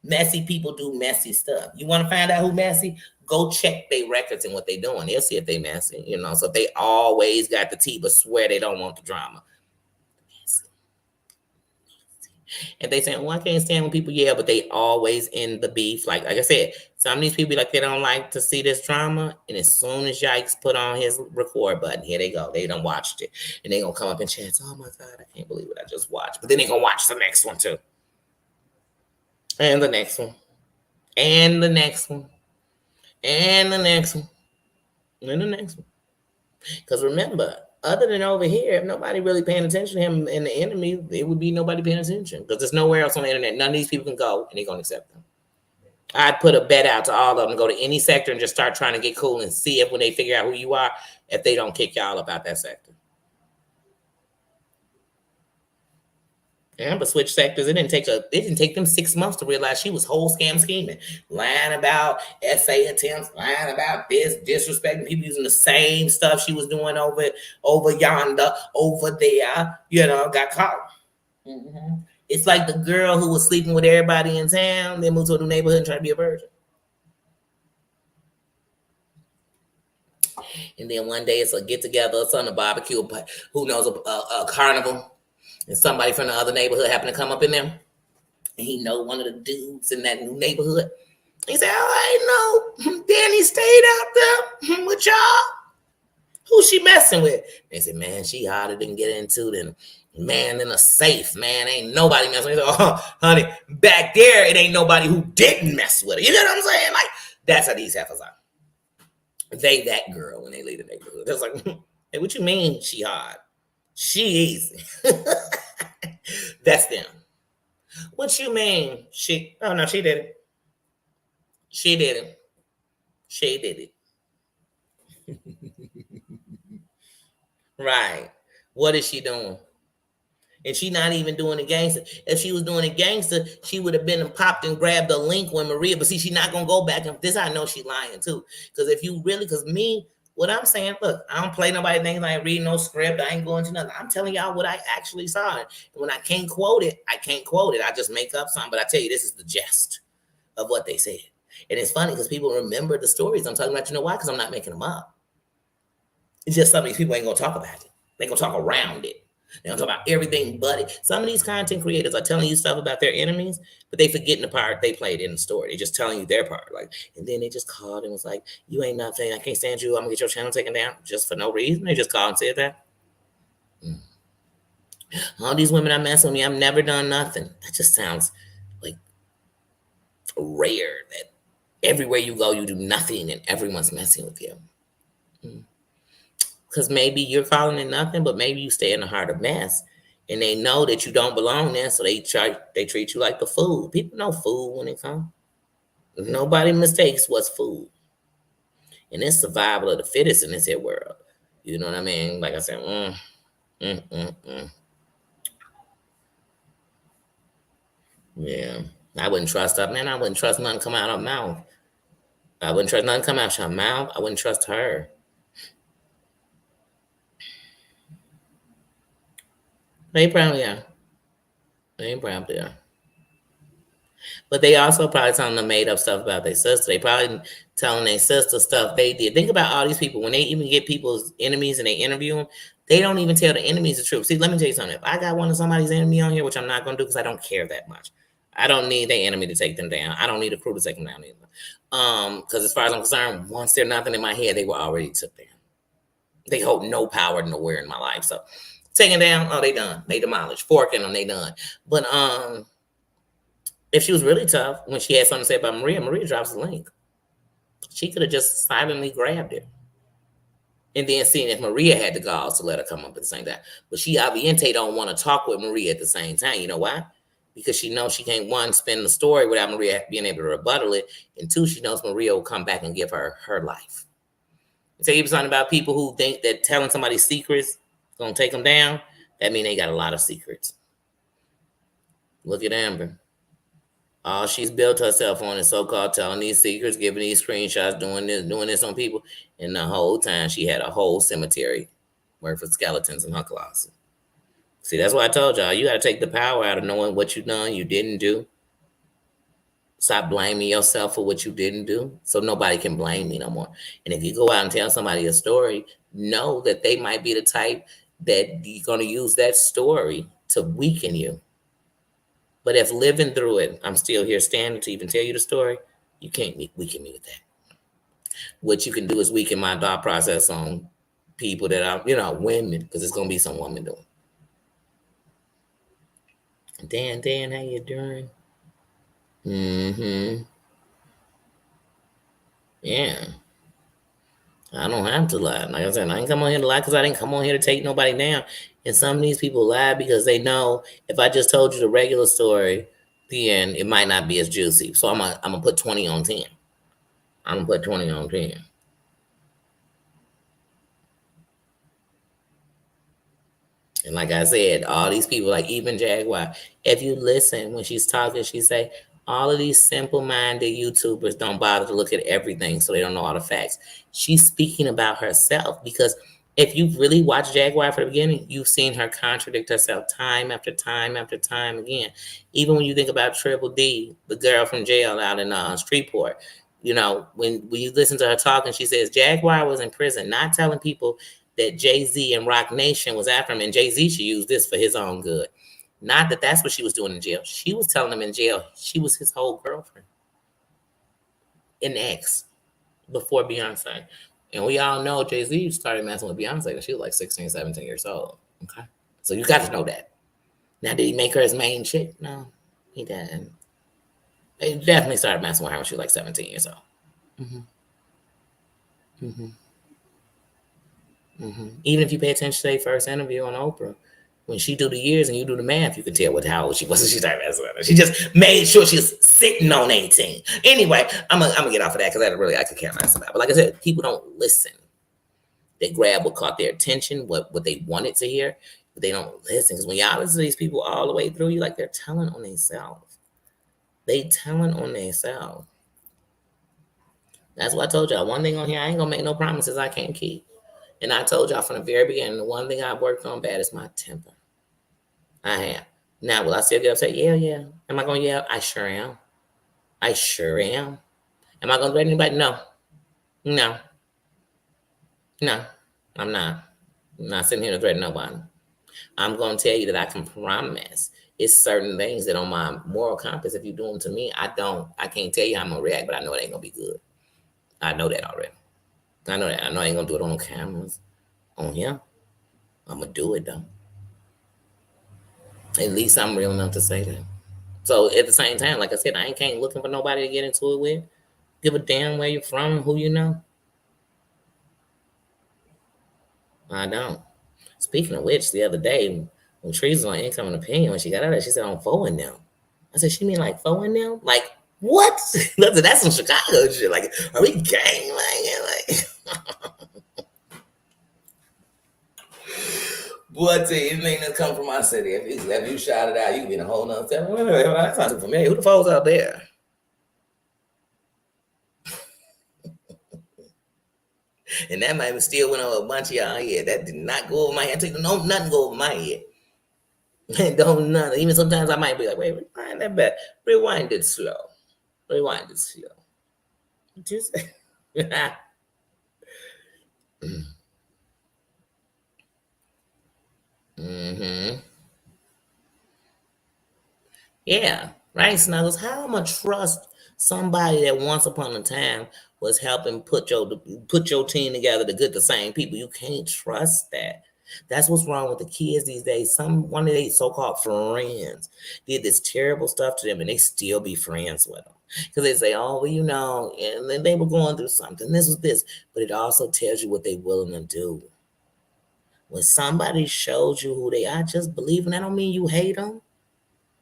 Messy people do messy stuff. You want to find out who messy? Go check their records and what they doing. They'll see if they messy, you know. So if they always got the tea but swear they don't want the drama. And they saying, well, I can't stand when people yell, but they always end the beef. Like I said, some of these people like they don't like to see this drama. And as soon as Yikes put on his record button, here they go. They done watched it. And they gonna come up and chant, oh my God, I can't believe what I just watched. But then they gonna watch the next one too. And the next one. And the next one. And the next one. And the next one. Because remember, other than over here, if nobody really paying attention to him and the enemy, it would be nobody paying attention. Because there's nowhere else on the internet. None of these people can go and they're going to accept them. I'd put a bet out to all of them, go to any sector and just start trying to get cool and see if when they figure out who you are, if they don't kick y'all about that sector. Yeah, but switch sectors. It didn't take them 6 months to realize she was whole scam scheming, lying about essay attempts, lying about this, disrespecting people, using the same stuff she was doing over yonder, over there. You know, got caught. Mm-hmm. It's like the girl who was sleeping with everybody in town, then moved to a new neighborhood and tried to be a virgin. And then one day it's a get together, it's on a barbecue, who knows, a carnival. And somebody from the other neighborhood happened to come up in there. And he know one of the dudes in that new neighborhood. He said, oh, I know. Danny stayed out there with y'all. Who she messing with? They said, man, she harder than get into than Man in a safe, man. Ain't nobody messing with her. Oh, honey, back there, it ain't nobody who didn't mess with her. You know what I'm saying? Like, that's how these heifers are. They that girl when they leave the neighborhood. It's like, hey, what you mean she hard? She easy. That's them. What you mean? She oh no, she did it. She did it. She did it. Right. What is she doing? And she not even doing it gangster. If she was doing it gangster, she would have been and popped and grabbed the link when Maria. But see, she not gonna go back. And this I know she lying too. Because if you really, because me, what I'm saying, look, I don't play nobody things. I ain't reading no script. I ain't going to nothing. I'm telling y'all what I actually saw. And when I can't quote it, I can't quote it. I just make up something. But I tell you, this is the gist of what they said. And it's funny because people remember the stories I'm talking about. You know why? Because I'm not making them up. It's just some of these people ain't gonna talk about it. They gonna talk around it. They gonna talk about everything but it. Some of these content creators are telling you stuff about their enemies, but they forgetting the part they played in the story. They just telling you their part. Like, and then they just called and was like, "You ain't nothing. I can't stand you. I'm gonna get your channel taken down just for no reason." They just called and said that. Mm. All these women are messing with me. I've never done nothing. That just sounds like rare. That everywhere you go, you do nothing, and everyone's messing with you. Mm. Because maybe you're calling it nothing, but maybe you stay in the heart of mess, and they know that you don't belong there, so they treat you like the food. People know food when it comes. Nobody mistakes what's food, and it's survival of the fittest in this here world. You know what I mean? Like I said, mm, mm. Yeah. I wouldn't trust her, man. I wouldn't trust nothing come out of her mouth. I wouldn't trust nothing come out of her mouth. I wouldn't trust her. They probably are. They probably are. But they also probably telling them made up stuff about their sister. They probably telling their sister stuff they did. Think about all these people. When they even get people's enemies and they interview them, they don't even tell the enemies the truth. See, let me tell you something. If I got one of somebody's enemy on here, which I'm not going to do because I don't care that much. I don't need their enemy to take them down. I don't need a crew to take them down either. Because as far as I'm concerned, once they're nothing in my head, they were already took down. They hold no power nowhere in my life. So taking down, oh, they done. They demolished. Forking them, they done. But if she was really tough, when she had something to say about Maria, Maria drops the link. She could have just silently grabbed it. And then seeing if Maria had the gall to let her come up at the same time. But she obviously don't want to talk with Maria at the same time. You know why? Because she knows she can't, one, spin the story without Maria being able to rebuttal it. And two, she knows Maria will come back and give her her life. So you something about people who think that telling somebody secrets is going to take them down. That means they got a lot of secrets. Look at Amber. All she's built herself on is so-called telling these secrets, giving these screenshots, doing this on people. And the whole time she had a whole cemetery worth of skeletons in her closet. See, that's why I told y'all, you got to take the power out of knowing what you done, you didn't do. Stop blaming yourself for what you didn't do so nobody can blame me no more. And if you go out and tell somebody a story, know that they might be the type that you're going to use that story to weaken you. But if living through it, I'm still here standing to even tell you the story, you can't weaken me with that. What you can do is weaken my thought process on people that are, women, because it's going to be some woman doing. Dan, how you doing? Mm-hmm. Yeah. I don't have to lie. Like I said, I ain't come on here to lie because I didn't come on here to take nobody down. And some of these people lie because they know if I just told you the regular story, the end, it might not be as juicy. So I'm gonna put 20 on 10. I'm gonna put 20 on 10. And like I said, all these people, like even Jaguar, if you listen when she's talking, she say, all of these simple-minded YouTubers don't bother to look at everything, so they don't know all the facts. She's speaking about herself because if you've really watched Jaguar from the beginning, you've seen her contradict herself time after time after time again. Even when you think about Triple D, the girl from jail out in Streetport, when you listen to her talking, she says Jaguar was in prison, not telling people that Jay-Z and Rock Nation was after him, and Jay-Z should use this for his own good. Not that that's what she was doing in jail. She was telling him in jail she was his whole girlfriend, an ex, before Beyonce. And we all know Jay-Z started messing with Beyonce when she was like 16, 17 years old. Okay. So you got to know that. Now, did he make her his main chick? No, he didn't. He definitely started messing with her when she was like 17 years old. Hmm. Hmm. Hmm. Even if you pay attention to their first interview on Oprah, when she do the years and you do the math, you can tell what how old she was when she started messing with her. She just made sure she was sitting on 18. Anyway, I'm gonna get off of that because I could care less about. But like I said, people don't listen. They grab what caught their attention, what they wanted to hear, but they don't listen. Because when y'all listen to these people all the way through, you like they're telling on themselves. They telling on themselves. That's what I told y'all. One thing on here, I ain't gonna make no promises I can't keep. And I told y'all from the very beginning, the one thing I've worked on bad is my temper. I have. Now, will I still get upset? Yeah, yeah. Am I gonna yell? I sure am. I sure am. Am I gonna threaten anybody? No. No. No. I'm not. I'm not sitting here to threaten nobody. I'm gonna tell you that I can promise it's certain things that on my moral compass, if you do them to me, I can't tell you how I'm gonna react, but I know it ain't gonna be good. I know that already. I know that. I know I ain't gonna do it on cameras. On here. I'm gonna do it though. At least I'm real enough to say that. So at the same time, like I said, I ain't can't looking for nobody to get into it with. Give a damn where you're from, who you know. I don't. Speaking of which, the other day when Trees was on Income and Opinion, when she got out there, she said I'm forward now. I said, she mean like forward now? Like what? That's some Chicago shit. Like, are we gang like boy, I tell you, anything that come from my city, if you shout it out, you can be in a whole nother town. Wait, that's not too familiar. Who the folks out there? And that might still went over a bunch of y'all head. That did not go over my head. I tell you, no, nothing go over my head. Don't nothing. Even sometimes I might be like, wait, rewind that back. Rewind it slow. Rewind it slow. What you say? Mm-hmm. Yeah, right, Snuggles. How am I trust somebody that once upon a time was helping put your team together to get the same people? You can't trust that. That's what's wrong with the kids these days. One of their so-called friends did this terrible stuff to them, and they still be friends with them because they say, "Oh, well, and then they were going through something. This was this," but it also tells you what they're willing to do. When somebody shows you who they are, just believe them. That don't mean you hate them.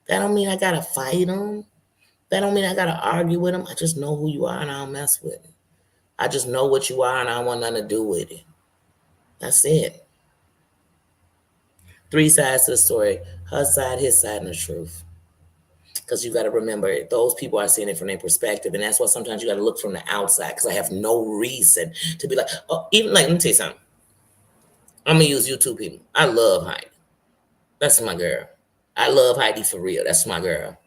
That don't mean I gotta fight them. That don't mean I gotta argue with them. I just know who you are and I don't mess with it. I just know what you are and I don't want nothing to do with it. That's it. Three sides to the story: her side, his side, and the truth. Because you got to remember, those people are seeing it from their perspective, and that's why sometimes you got to look from the outside. Because I have no reason to be like, oh, even like, let me tell you something. I'm gonna use YouTube people. I love Heidi. That's my girl. I love Heidi for real. That's my girl.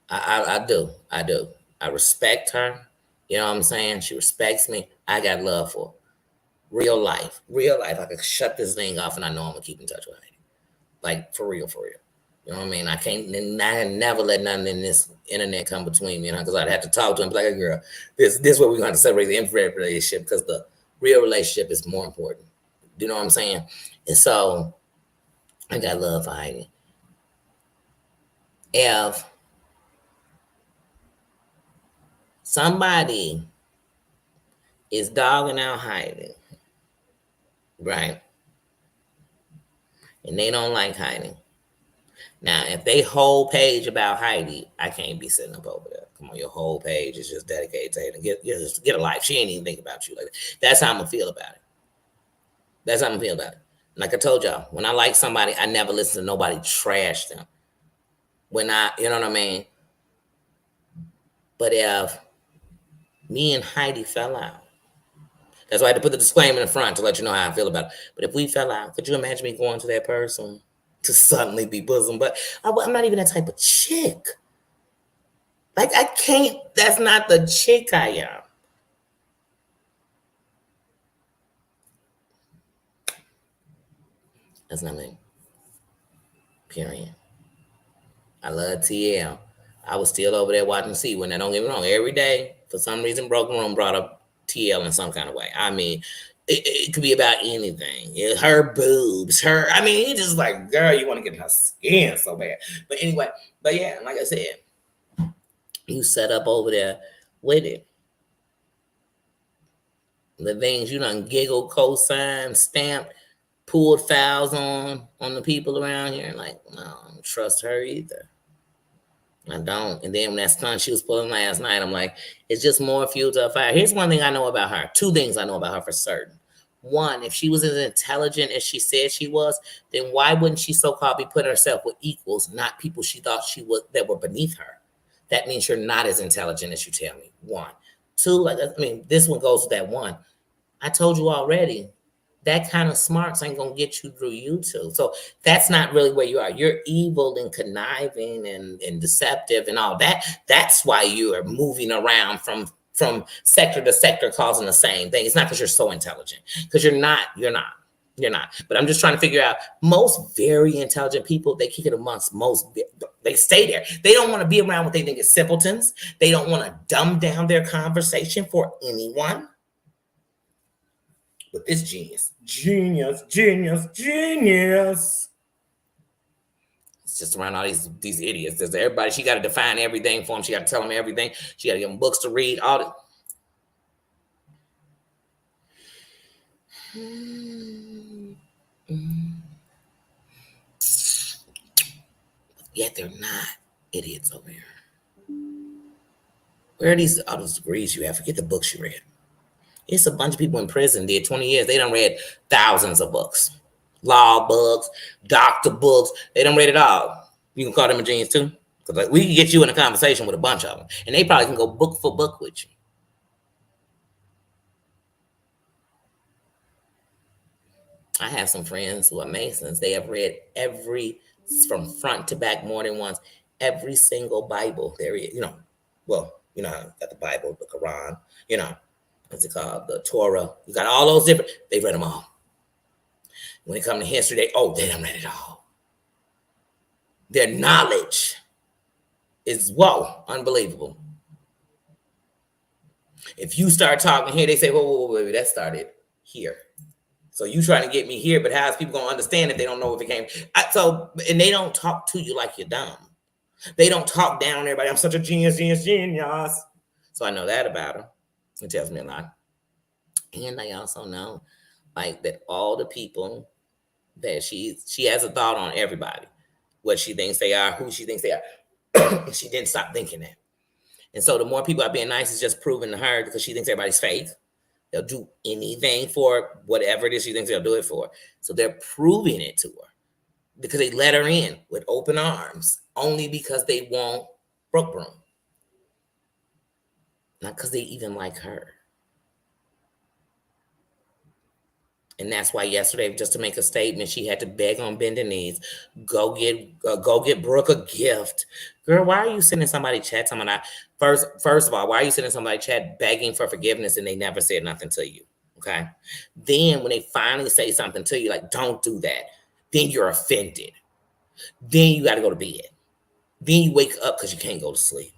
I do. I do. I respect her. You know what I'm saying? She respects me. I got love for her. Real life. Real life. I could shut this thing off and I know I'm gonna keep in touch with her. Like for real, for real. You know what I mean? I never let nothing in this internet come between me and her because I'd have to talk to him like a girl. This is what we're gonna have to separate the infrared relationship because the real relationship is more important. You know what I'm saying? And so I got love for Heidi. If somebody is dogging out Heidi, right? And they don't like Heidi. Now, if they whole page about Heidi, I can't be sitting up over there. Come on, your whole page is just dedicated to Heidi. Get a life. She ain't even think about you like that. That's how I'm gonna feel about it. That's how I'm gonna feel about it. Like I told y'all, when I like somebody, I never listen to nobody trash them. You know what I mean? But if me and Heidi fell out, that's why I had to put the disclaimer in the front to let you know how I feel about it. But if we fell out, could you imagine me going to that person to suddenly be bosom? But I'm not even that type of chick. Like I can't. That's not the chick I am. That's not me. Period. I love TL. I was still over there watching C when I don't get me wrong. Every day, for some reason, Broken Room brought up TL in some kind of way. I mean, It could be about anything. Her boobs, her. I mean, he just like, girl, you want to get in her skin so bad. But anyway, but yeah, like I said, you set up over there with it. The things you done giggle, co-sign, stamp, pulled fouls on the people around here. Like, no, I don't trust her either. I don't. And then when that stunt she was pulling last night, I'm like, it's just more fuel to her fire. Here's one thing I know about her. Two things I know about her for certain. One, if she was as intelligent as she said she was, then why wouldn't she so-called be putting herself with equals, not people she thought she was that were beneath her? That means you're not as intelligent as you tell me. One. Two, like I mean, this one goes to that one. I told you already, that kind of smarts ain't gonna get you through YouTube. So that's not really where you are. You're evil and conniving and deceptive and all that. That's why you are moving around from sector to sector causing the same thing. It's not because you're so intelligent. Because you're not, you're not. You're not. But I'm just trying to figure out most very intelligent people, they kick it amongst most, they stay there. They don't want to be around what they think is simpletons. They don't want to dumb down their conversation for anyone. But this genius, genius. It's just around all these idiots. There's everybody. She got to define everything for them. She got to tell them everything. She got to give them books to read. All the. Yet they're not idiots over here. Where are these all those degrees you have? Forget the books you read. It's a bunch of people in prison did 20 years. They done read thousands of books. Law books, doctor books. They done read it all. You can call them a genius too. Because like, we can get you in a conversation with a bunch of them. And they probably can go book for book with you. I have some friends who are Masons. They have read from front to back more than once, every single Bible there is, well, got the Bible, the Quran, what's it called? The Torah. You got all those different, they've read them all. When it comes to history, they done read it all. Their knowledge is, whoa, unbelievable. If you start talking here, they say, whoa, that started here. So you trying to get me here, but how's people going to understand if they don't know if it came? And they don't talk to you like you're dumb. They don't talk down everybody. I'm such a genius. So I know that about her. It tells me a lot. And I also know, like, that all the people that she has a thought on everybody, what she thinks they are, who she thinks they are. And she didn't stop thinking that. And so the more people are being nice, is just proving to her because she thinks everybody's fake. They'll do anything for whatever it is she thinks they'll do it for. So they're proving it to her because they let her in with open arms only because they want Brooke Broom. Not because they even like her. And that's why yesterday, just to make a statement, she had to beg on bending knees, go get Brooke a gift. Girl, why are you sending somebody chat? First of all, why are you sending somebody chat begging for forgiveness and they never said nothing to you? Okay. Then when they finally say something to you, like, don't do that, then you're offended. Then you got to go to bed. Then you wake up because you can't go to sleep.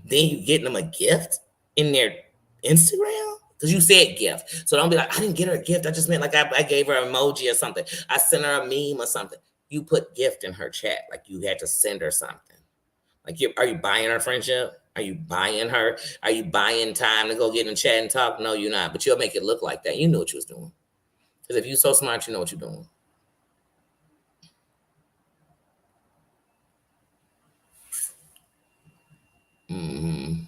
Then you getting them a gift in their Instagram. Because you said gift. So don't be like, I didn't get her a gift. I just meant like I gave her an emoji or something. I sent her a meme or something. You put gift in her chat. Like you had to send her something. Like, are you buying her friendship? Are you buying her? Are you buying time to go get in the chat and talk? No, you're not. But you'll make it look like that. You knew what you was doing. Because if you're so smart, you know what you're doing. Mm-hmm.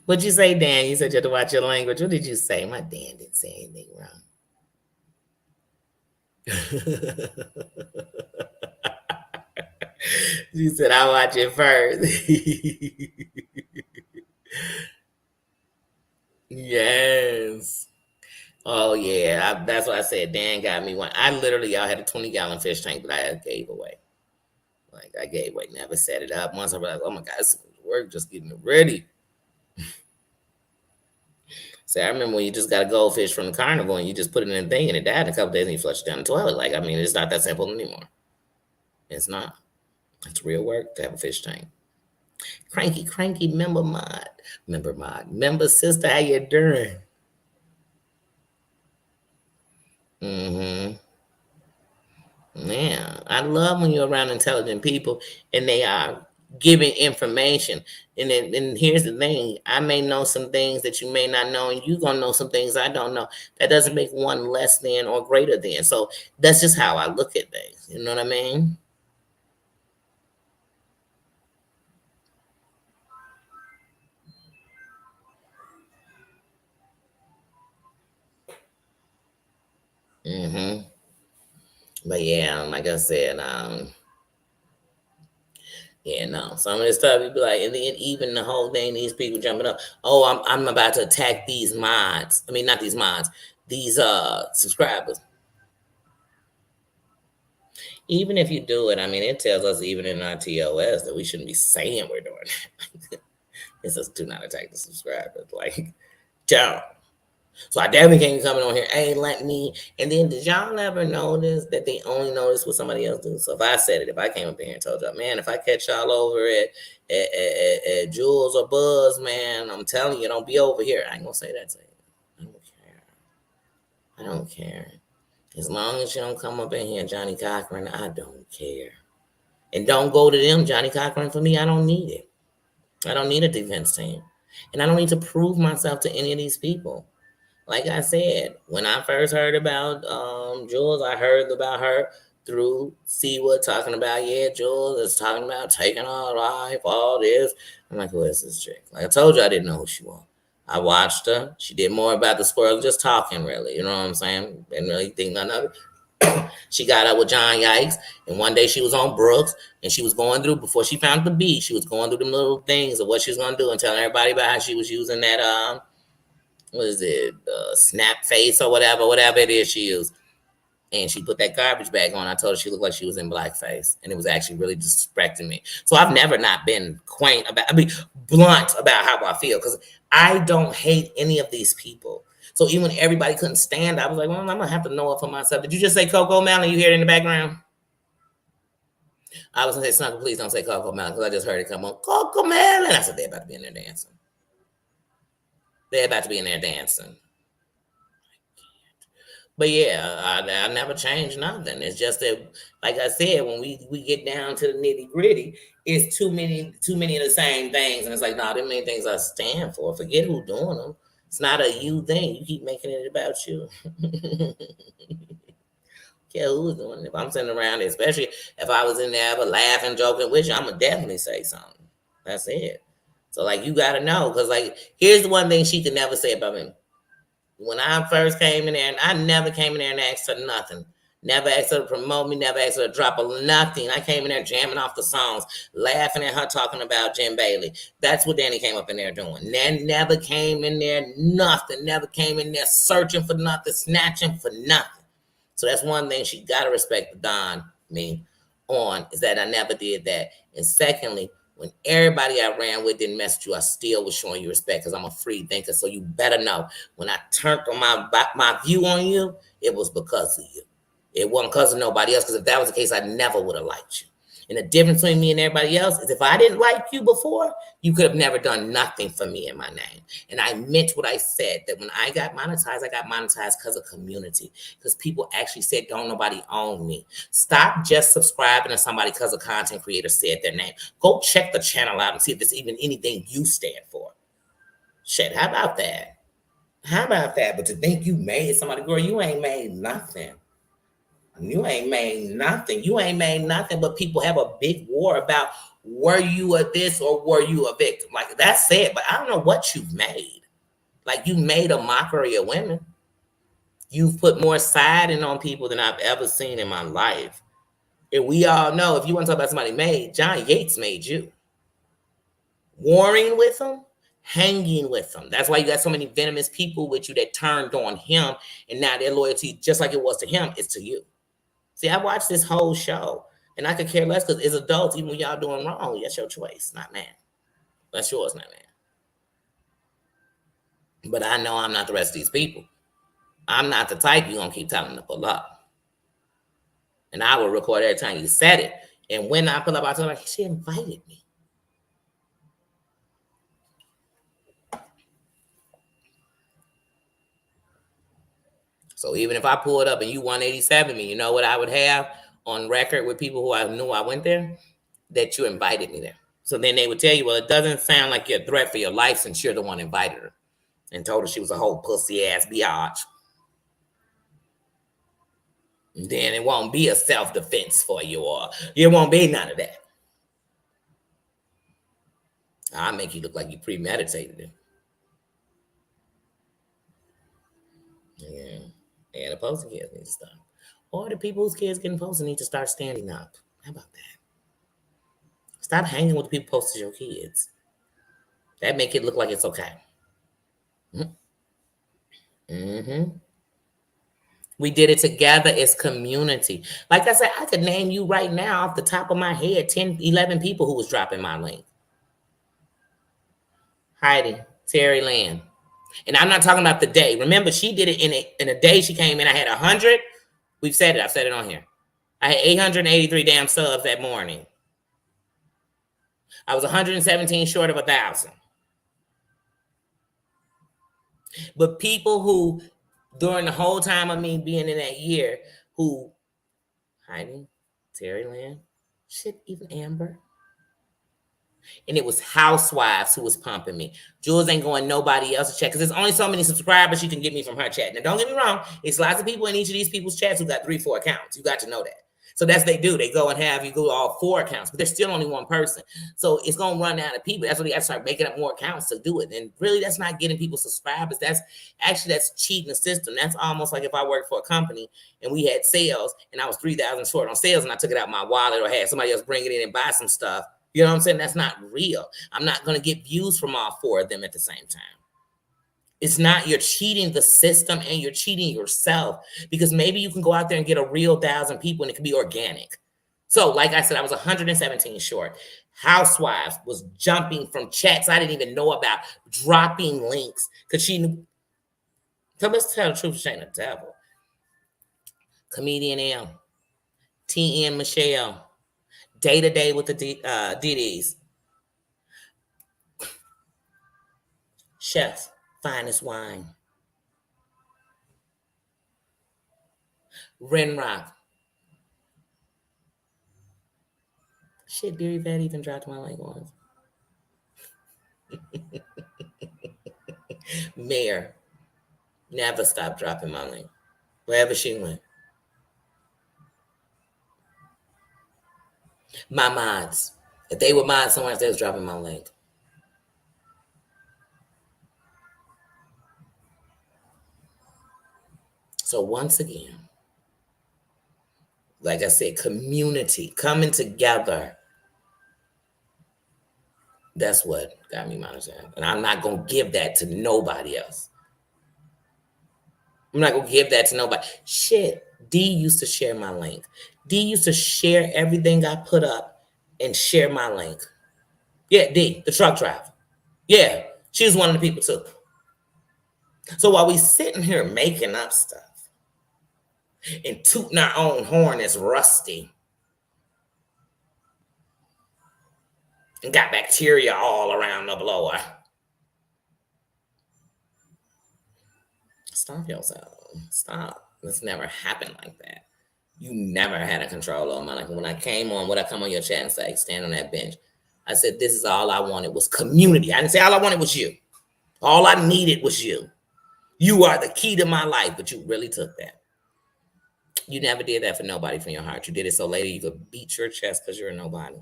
What'd you say, Dan? You said you had to watch your language. What did you say? My Dan didn't say anything wrong. She said, I'll watch it first. Yes. Oh, yeah. That's what I said. Dan got me one. Y'all had a 20-gallon fish tank, but I gave away. Like, I gave away, never set it up. Once I was like, oh my God, this work, just getting it ready. So I remember when you just got a goldfish from the carnival and you just put it in a thing and it died in a couple days and you flushed it down the toilet. Like, I mean, it's not that simple anymore. It's not. It's real work to have a fish tank. Cranky member sister, how you doing? Mm-hmm. Yeah, I love when you're around intelligent people and they are giving information. And here's the thing: I may know some things that you may not know, and you gonna know some things I don't know. That doesn't make one less than or greater than. So that's just how I look at things. You know what I mean? Hmm. But yeah, like I said, yeah, no. Some of this stuff you be like, and then even the whole thing, these people jumping up. Oh, I'm about to attack these mods. I mean, not these mods. These subscribers. Even if you do it, I mean, it tells us even in our TOS that we shouldn't be saying we're doing it. It says do not attack the subscribers. Like, don't. So I definitely can't come on here. Hey, let me. And then did y'all ever notice that they only notice what somebody else do? So if I said it, if I came up here and told y'all, man, if I catch y'all over at Jules or Buzz, man, I'm telling you, don't be over here. I ain't gonna say that to you. I don't care. I don't care. As long as you don't come up in here, Johnny Cochran, I don't care. And don't go to them, Johnny Cochran, for me. I don't need it. I don't need a defense team. And I don't need to prove myself to any of these people. Like I said, when I first heard about Jules, I heard about her through Siwa talking about, yeah, Jules is talking about taking her life, all this. I'm like, who is this chick? Like I told you, I didn't know who she was. I watched her. She did more about the squirrel, just talking, really. You know what I'm saying? Didn't really think nothing of it. She got up with John Yikes, and one day she was on Brooks, and she was going through, before she found the beat, she was going through them little things of what she was going to do and telling everybody about how she was using that what is it, snap face or whatever it is she used. And she put that garbage bag on. I told her she looked like she was in blackface, and it was actually really disrespecting me. So I've never not been quaint about, I mean, blunt about how I feel, because I don't hate any of these people. So even when everybody couldn't stand, I was like, well, I'm gonna have to know it for myself. Did you just say Coco Melon? You hear it in the background? I was gonna say, Snuckle, please don't say Coco Melon, because I just heard it come on. Coco Melon. I said, they're about to be in there dancing. They're about to be in there dancing. But yeah, I never changed nothing. It's just that, like I said, when we get down to the nitty gritty, it's too many of the same things, and it's like, nah, there many things I stand for. Forget who doing them. It's not a you thing. You keep making it about you. Care who's doing it. If I'm sitting around, especially if I was in there ever laughing, joking with you, I'm gonna definitely say something. That's it. So like, you gotta know, because like, here's the one thing she could never say about me. When I first came in there, and I never came in there and asked her nothing. Never asked her to promote me, never asked her to drop a nothing. I came in there jamming off the songs, laughing at her talking about Jim Bailey. That's what Danny came up in there doing. Nan never came in there nothing, never came in there searching for nothing, snatching for nothing. So that's one thing she gotta respect the Don me on, is that I never did that. And secondly, when everybody I ran with didn't mess with you, I still was showing you respect, because I'm a free thinker. So you better know, when I turned on my view on you, it was because of you. It wasn't because of nobody else. Because if that was the case, I never would have liked you. And the difference between me and everybody else is, if I didn't like you before, you could have never done nothing for me in my name. And I meant what I said, that when I got monetized because of community. Because people actually said, don't nobody own me. Stop just subscribing to somebody because a content creator said their name. Go check the channel out and see if there's even anything you stand for. Shit, how about that? How about that? But to think you made somebody, girl, you ain't made nothing. You ain't made nothing. You ain't made nothing, but people have a big war about, were you a this or were you a victim? Like, that's it. But I don't know what you've made. Like, you made a mockery of women. You've put more siding on people than I've ever seen in my life. And we all know, if you want to talk about somebody made, John Yates made you. Warring with them, hanging with them. That's why you got so many venomous people with you that turned on him, and now their loyalty, just like it was to him, is to you. See, I watched this whole show, and I could care less, because as adults, even when y'all doing wrong, that's your choice, not man. That's yours, not man. But I know I'm not the rest of these people. I'm not the type you're going to keep telling to pull up. And I will record every time you said it. And when I pull up, I tell her, she invited me. So even if I pulled up and you 187 me, you know what I would have on record with people who I knew I went there? That you invited me there. So then they would tell you, well, it doesn't sound like you're a threat for your life since you're the one invited her and told her she was a whole pussy ass biatch. And then it won't be a self-defense for you, or it won't be none of that. I'll make you look like you premeditated it. Yeah. And the posting kids need to stop. Or the people whose kids getting posted need to start standing up. How about that? Stop hanging with the people posted your kids. That make it look like it's okay. Mm-hmm. We did it together as community. Like I said, I could name you right now off the top of my head 10, 11 people who was dropping my link. Heidi, Terry Lynn. And I'm not talking about the day. Remember, she did it in a day she came in. I had 100. We've said it. I've said it on here. I had 883 damn subs that morning. I was 117 short of 1,000. But people who, during the whole time of me being in that year, who, Heidi, Terry Lynn, shit, even Amber. And it was housewives who was pumping me. Jules ain't going nobody else's chat because there's only so many subscribers you can get me from her chat. Now, don't get me wrong. It's lots of people in each of these people's chats who got 3, 4 accounts. You got to know that. So that's what they do. They go and have you go all 4 accounts, but there's still only one person. So it's going to run out of people. That's why they got to start making up more accounts to do it. And really, that's not getting people subscribers. That's cheating the system. That's almost like if I worked for a company and we had sales and I was 3,000 short on sales and I took it out of my wallet or had somebody else bring it in and buy some stuff. You know what I'm saying? That's not real. I'm not going to get views from all 4 of them at the same time. It's not, you're cheating the system and you're cheating yourself because maybe you can go out there and get a real 1,000 people and it can be organic. So like I said, I was 117 short. Housewives was jumping from chats I didn't even know about, dropping links because she knew. So let's tell the truth, she ain't the devil. Comedian M, TN Michelle, Day to Day with the DDs. Chef, Finest Wine. Renrock. Shit, Deary Vet even dropped my link once. Mayor never stopped dropping my link. Wherever she went. My mods. If they were mods somewhere else, they was dropping my link. So once again, like I said, community coming together. That's what got me monetized. And I'm not going to give that to nobody else. I'm not going to give that to nobody. Shit, D used to share my link. D used to share everything I put up and share my link. Yeah, D, the truck driver. Yeah, she was one of the people too. So while we sitting here making up stuff and tooting our own horn as Rusty and got bacteria all around the blower, stop yourself. Stop. This never happened like that. You never had a control over my life. When I came on, would I come on your chat and say, stand on that bench? I said, this is all I wanted was community. I didn't say all I wanted was you. All I needed was you. You are the key to my life, but you really took that. You never did that for nobody from your heart. You did it so later you could beat your chest because you're a nobody.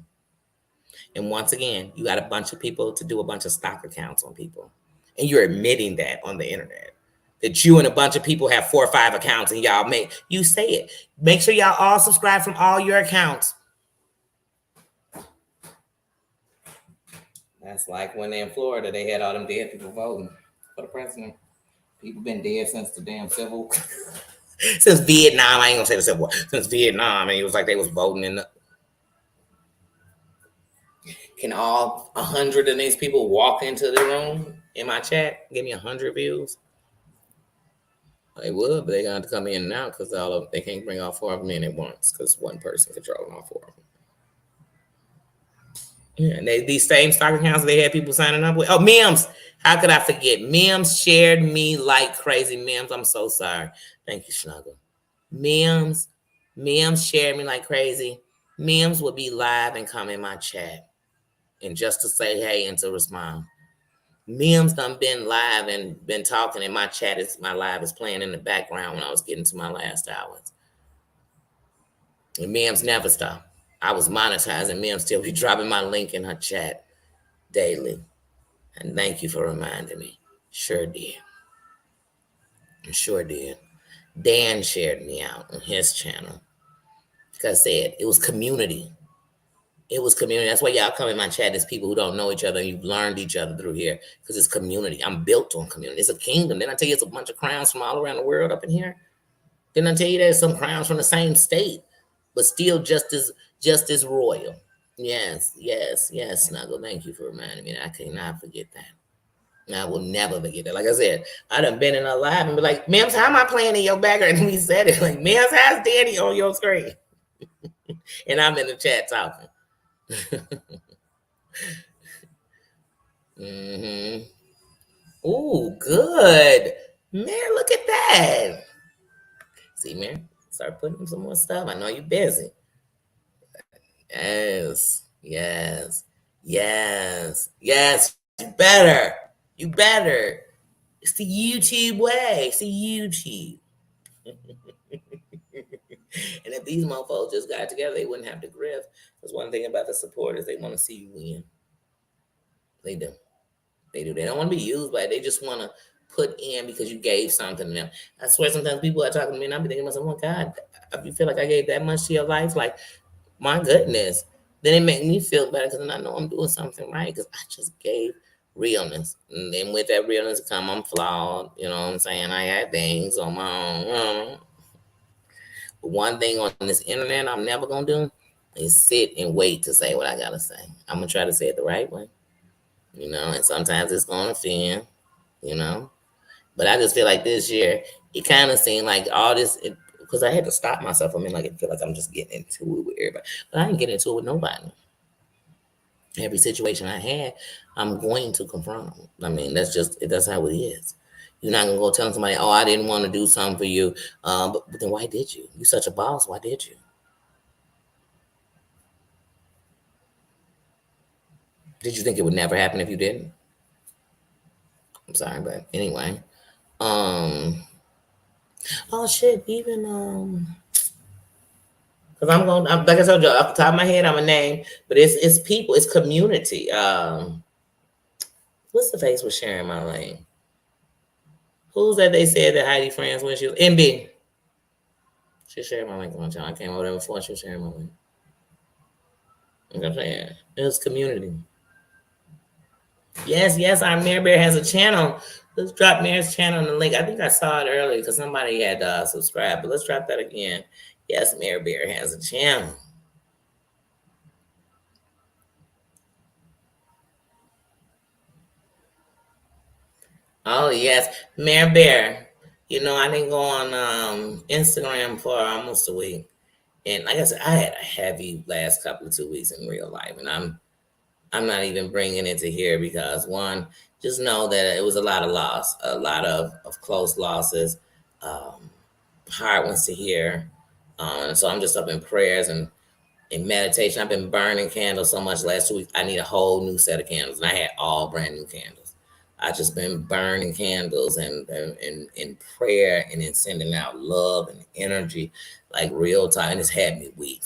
And once again, you got a bunch of people to do a bunch of stock accounts on people. And you're admitting that on the internet. That you and a bunch of people have 4 or 5 accounts and y'all you say it. Make sure y'all all subscribe from all your accounts. That's like when in Florida, they had all them dead people voting for the president. People been dead since the damn civil since Vietnam. I ain't gonna say the Civil War. Since Vietnam, and it was like they was voting in the. Can all 100 of these people walk into the room in my chat? Give me 100 views. They would, but they got to come in and out because they can't bring all 4 of them in at once because one person controlling all 4 of them. Yeah, and these same stock accounts they had people signing up with. Oh, Mims. How could I forget? Mims shared me like crazy. Mims, I'm so sorry. Thank you, Snuggle. Mims, Mims shared me like crazy. Mims would be live and come in my chat and just to say hey and to respond. Mims done been live and been talking, and my chat is my live is playing in the background when I was getting to my last hours. And Mims never stopped. I was monetizing. Mims still be dropping my link in her chat daily. And thank you for reminding me. Sure did. Sure did. Dan shared me out on his channel. Like I said, it was community. It was community. That's why y'all come in my chat as people who don't know each other and you've learned each other through here because it's community. I'm built on community. It's a kingdom. Didn't I tell you it's a bunch of crowns from all around the world up in here? Didn't I tell you there's some crowns from the same state, but still just as royal? Yes, yes, yes, Snuggle. Thank you for reminding me. I cannot forget that. I will never forget that. Like I said, I done been in a live and be like, Mims, how am I playing in your background? And we said it like, Mims, how's Danny on your screen? And I'm in the chat talking. Mm-hmm. Ooh, good. Man, look at that. See, man, start putting some more stuff. I know you're busy. Yes, yes, yes, yes. You better. You better. It's the YouTube way. It's the YouTube. And if these mofos just got together, they wouldn't have to grift. Because one thing about the supporters, they want to see you win. They do. They do. They don't want to be used by it. They just want to put in because you gave something to them. I swear sometimes people are talking to me and I'll be thinking to myself, oh God, if you feel like I gave that much to your life, like, my goodness. Then it make me feel better because then I know I'm doing something right because I just gave realness. And then with that realness come, I'm flawed. You know what I'm saying? I had things on my own. But one thing on this internet I'm never going to do is sit and wait to say what I got to say. I'm going to try to say it the right way, and sometimes it's going to offend, you know. But I just feel like this year, it kind of seemed like all this, because I had to stop myself. I mean, like, it feel like I'm just getting into it with everybody. But I didn't get into it with nobody. Every situation I had, I'm going to confront them. I mean, that's how it is. You're not gonna go telling somebody, "Oh, I didn't want to do something for you," but then why did you? You such a boss. Why did you? Did you think it would never happen if you didn't? I'm sorry, but anyway. Um. Oh shit. Even because like I told you, off the top of my head, I'm a name, but it's people, it's community. What's the face was sharing my lane? Who's that? They said that Heidi friends when she was MB. She shared my link one time. I came over there before she was sharing my link. You know what I'm saying? It was community. Yes, yes, our Mary Bear has a channel. Let's drop Mary's channel in the link. I think I saw it earlier because somebody had subscribed, but let's drop that again. Yes, Mary Bear has a channel. Oh yes, Mary Bear. I didn't go on Instagram for almost a week, and like I said, I had a heavy last couple of 2 weeks in real life, and I'm not even bringing it to here because one, just know that it was a lot of loss, a lot of close losses, um, hard ones to hear. So I'm just up in prayers and in meditation. I've been burning candles so much last 2 weeks. I need a whole new set of candles, and I had all brand new candles. I just been burning candles and in prayer and in sending out love and energy like real time. And it's had me weak.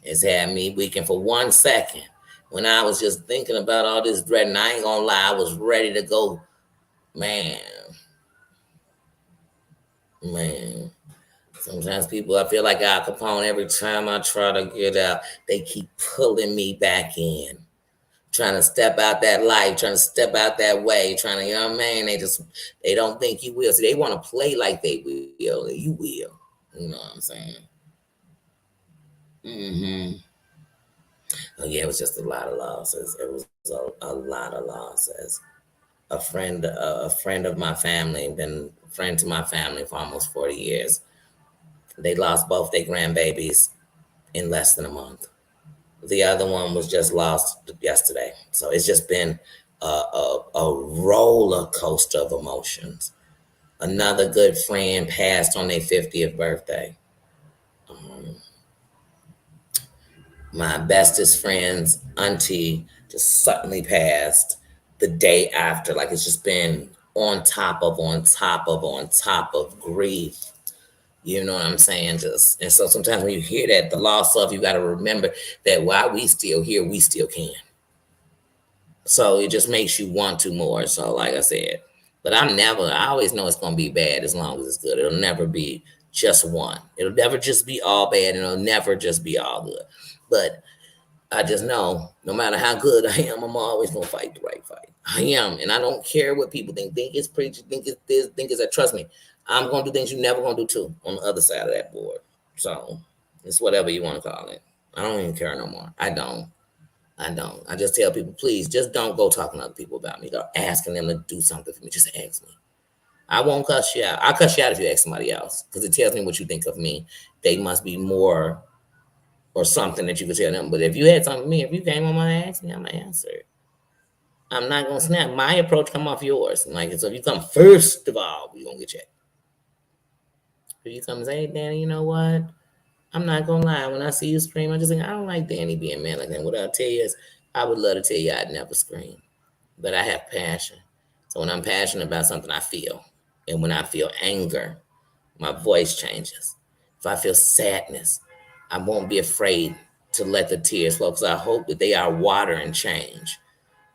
It's had me weak. And for 1 second, when I was just thinking about all this dread, and I ain't gonna lie, I was ready to go. Man, man. Sometimes people, I feel like Al Capone, every time I try to get out, they keep pulling me back in. Trying to step out that life, trying to step out that way, trying to, they don't think you will. See, they want to play like they will, and you will. You know what I'm saying? Mm-hmm. Oh, yeah, it was just a lot of losses. It was a lot of losses. A friend of my family, been a friend to my family for almost 40 years. They lost both their grandbabies in less than a month. The other one was just lost yesterday. So it's just been a roller coaster of emotions. Another good friend passed on their 50th birthday. Um, my bestest friend's auntie just suddenly passed the day after. Like it's just been on top of, on top of, on top of grief. You know what I'm saying? Just and so sometimes when you hear that the loss of, you got to remember that while we still here, we still can. So it just makes you want to more. So like I said, but I always know it's gonna be bad as long as it's good. It'll never be just one. It'll never just be all bad, and it'll never just be all good. But I just know no matter how good I am, I'm always gonna fight the right fight. I am, and I don't care what people think. Think it's preach, think it's this, think it's that. Trust me, I'm gonna do things you never gonna do too on the other side of that board. So it's whatever you want to call it. I don't even care no more. I don't. I don't. I just tell people, please, just don't go talking to other people about me or asking them to do something for me. Just ask me. I won't cuss you out. I'll cuss you out if you ask somebody else because it tells me what you think of me. They must be more or something that you could tell them. But if you had something for me, if you came on my ask me, I'm gonna answer it. I'm not gonna snap. My approach come off yours. Like so, if you come first of all, we gonna get checked. If you come and say, hey, Danny, you know what? I'm not gonna lie. When I see you scream, I just think I don't like Danny being mad like that. What I'll tell you is, I would love to tell you I'd never scream, but I have passion. So when I'm passionate about something, I feel, and when I feel anger, my voice changes. If I feel sadness, I won't be afraid to let the tears flow because I hope that they are water and change.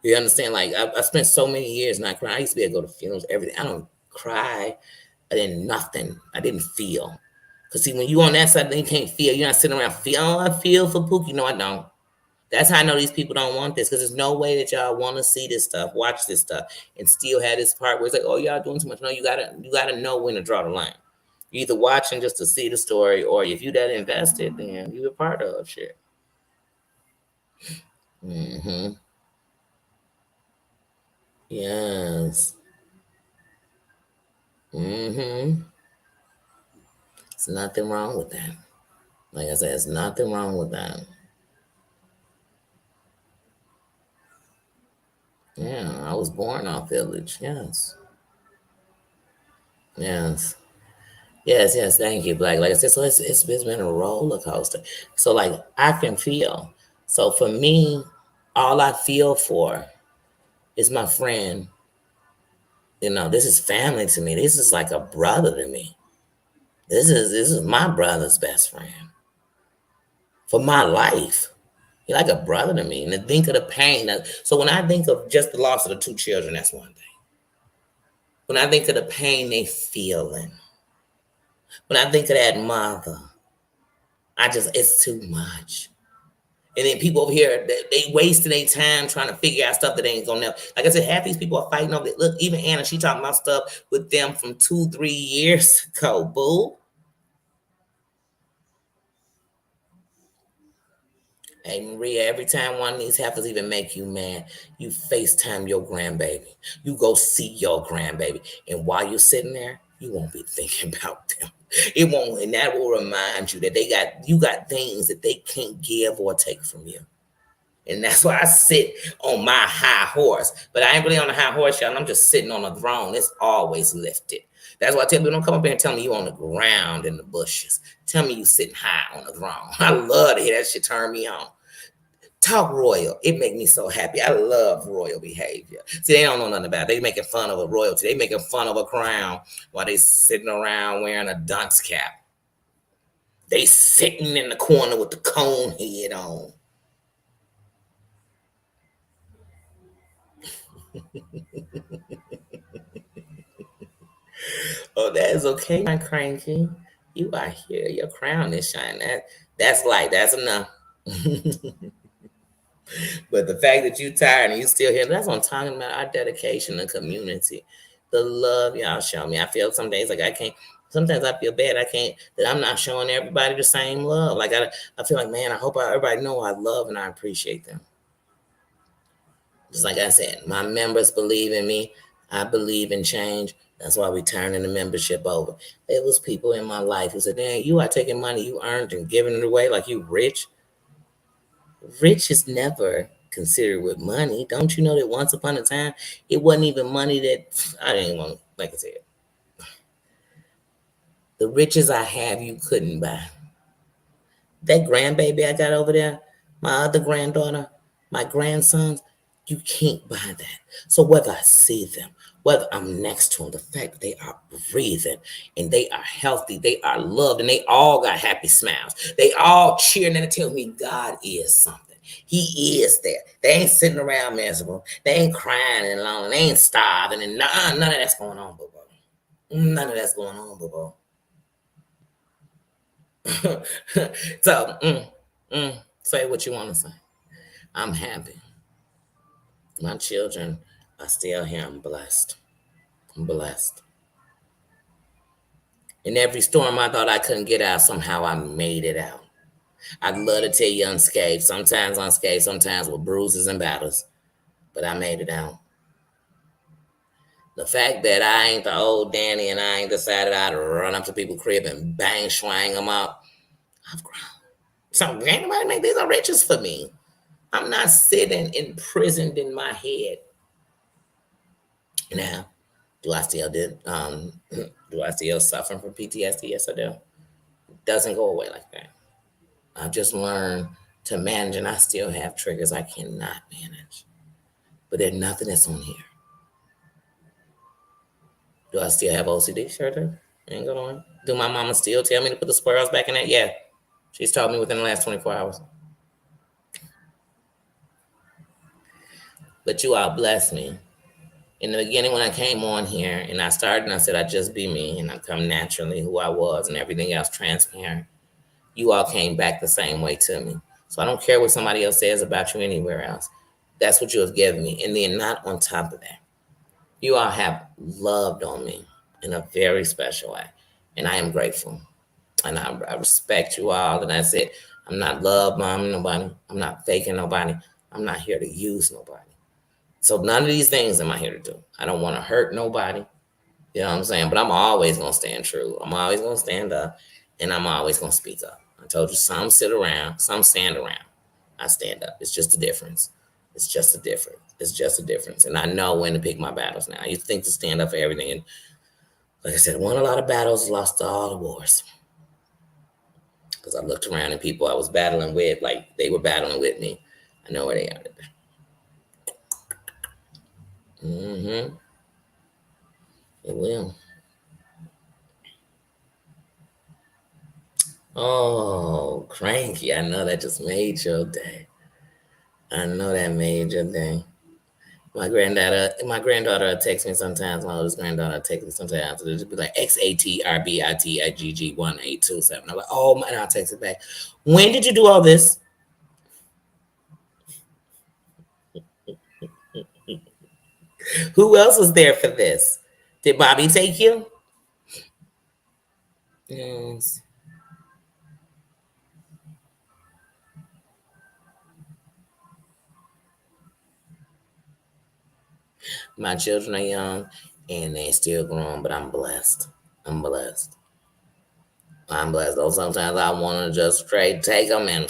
You understand? Like I spent so many years not crying. I used to be able to go to funerals, everything. I don't cry. I didn't nothing. I didn't feel. Cause see, when you on that side, then you can't feel. You're not sitting around feel. Oh, I feel for Pookie. No, I don't. That's how I know these people don't want this. Cause there's no way that y'all want to see this stuff, watch this stuff, and still have this part where it's like, oh, y'all doing too much. No, you gotta know when to draw the line. You either watching just to see the story, or if you that invested, then you a part of shit. Mm-hmm. Yes. Mm-hmm. There's nothing wrong with that. Like I said, there's nothing wrong with that. Yeah, I was born off village. Yes. Yes. Yes, yes, thank you, Black. Like I said, so it's been a roller coaster. So like I can feel. So for me, all I feel for is my friend. You know, this is family to me. This is like a brother to me. This is my brother's best friend for my life. He's like a brother to me. And to think of the pain. So when I think of just the loss of the two children, that's one thing. When I think of the pain they feeling, when I think of that mother, it's too much. And then people over here, they wasting their time trying to figure out stuff that ain't gonna never. Like I said, half these people are fighting over it. Look, even Anna, she talking about stuff with them from 2, 3 years ago, boo. Hey Maria, every time one of these heifers even make you mad, you FaceTime your grandbaby. You go see your grandbaby. And while you're sitting there, you won't be thinking about them. It won't, and that will remind you that you got things that they can't give or take from you. And that's why I sit on my high horse. But I ain't really on a high horse, y'all. I'm just sitting on a throne. It's always lifted. That's why I tell people, don't come up here and tell me you on the ground in the bushes. Tell me you sitting high on the throne. I love to hear that shit turn me on. Talk royal. It make me so happy. I love royal behavior. See, they don't know nothing about it. They making fun of a royalty. They making fun of a crown while they sitting around wearing a dunce cap. They sitting in the corner with the cone head on. Oh, that is okay, my cranky. You are here. Your crown is shining. That's light. That's enough. But the fact that you tired and you still here, that's what I'm talking about. Our dedication to community. The love y'all show me. I feel some days like I can't. Sometimes I feel bad. I can't that I'm not showing everybody the same love. Like I feel like, man, I hope everybody know I love and I appreciate them. Just like I said, my members believe in me. I believe in change. That's why we turning the membership over. There was people in my life who said, "Dang, you are taking money you earned and giving it away like you rich." Rich is never considered with money. Don't you know that once upon a time, it wasn't even money that I didn't want, like I said, the riches I have, you couldn't buy. That grandbaby I got over there, my other granddaughter, my grandsons, you can't buy that. So whether I see them, whether I'm next to them, the fact that they are breathing and they are healthy, they are loved, and they all got happy smiles. They all cheering and they tell me God is something. He is there. They ain't sitting around miserable. They ain't crying and alone. They ain't starving and none of that's going on, boo boo. None of that's going on, boo boo. So, say what you want to say. I'm happy. My children are still here. I'm blessed. I'm blessed. In every storm I thought I couldn't get out, somehow I made it out. I'd love to tell you unscathed, sometimes with bruises and battles, but I made it out. The fact that I ain't the old Danny and I ain't decided I'd run up to people's crib and bang swang them up, I've grown. So ain't nobody make these are riches for me. I'm not sitting imprisoned in my head. Now, do I still do I still suffer from PTSD? Yes, I do. It doesn't go away like that. I've just learned to manage, and I still have triggers I cannot manage. But there's nothing that's on here. Do I still have OCD? Sure do. Ain't going on. Do my mama still tell me to put the squirrels back in there? Yeah. She's told me within the last 24 hours. But you all bless me. In the beginning, when I came on here and I started and I said I'd just be me and I'd come naturally who I was and everything else transparent, you all came back the same way to me. So I don't care what somebody else says about you anywhere else. That's what you have given me. And then not on top of that, you all have loved on me in a very special way. And I am grateful. And I respect you all. And I said, I'm not love bombing nobody. I'm not faking nobody. I'm not here to use nobody. So none of these things am I here to do. I don't want to hurt nobody. You know what I'm saying? But I'm always going to stand true. I'm always going to stand up. And I'm always going to speak up. I told you some sit around, some stand around. I stand up. It's just a difference. It's just a difference. It's just a difference. And I know when to pick my battles now. I used to think to stand up for everything. And like I said, I won a lot of battles, lost all the wars. Because I looked around and people I was battling with, like they were battling with me. I know where they are today. Mm-hmm. It will. Oh, cranky. I know that just made your day. I know that made your day. My granddaughter will text me sometimes. My oldest granddaughter will text me sometimes. It'll just be like XATRBITIGG1827. I'm like, oh my, and I'll text it back. When did you do all this? Who else was there for this? Did Bobby take you? Yes. My children are young and they still growing, but I'm blessed. I'm blessed. I'm blessed. Though sometimes I want to just straight take them and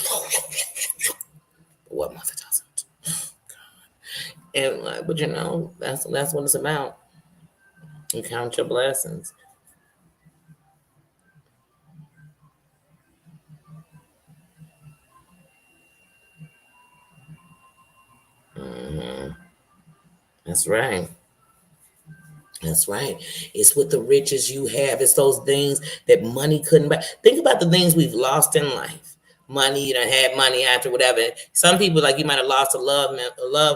what mother doesn't. And but you know that's what it's about. You count your blessings. Hmm. That's right. That's right. It's with the riches you have. It's those things that money couldn't buy. Think about the things we've lost in life. Money, you done had money after whatever. Some people, like you might have lost a loved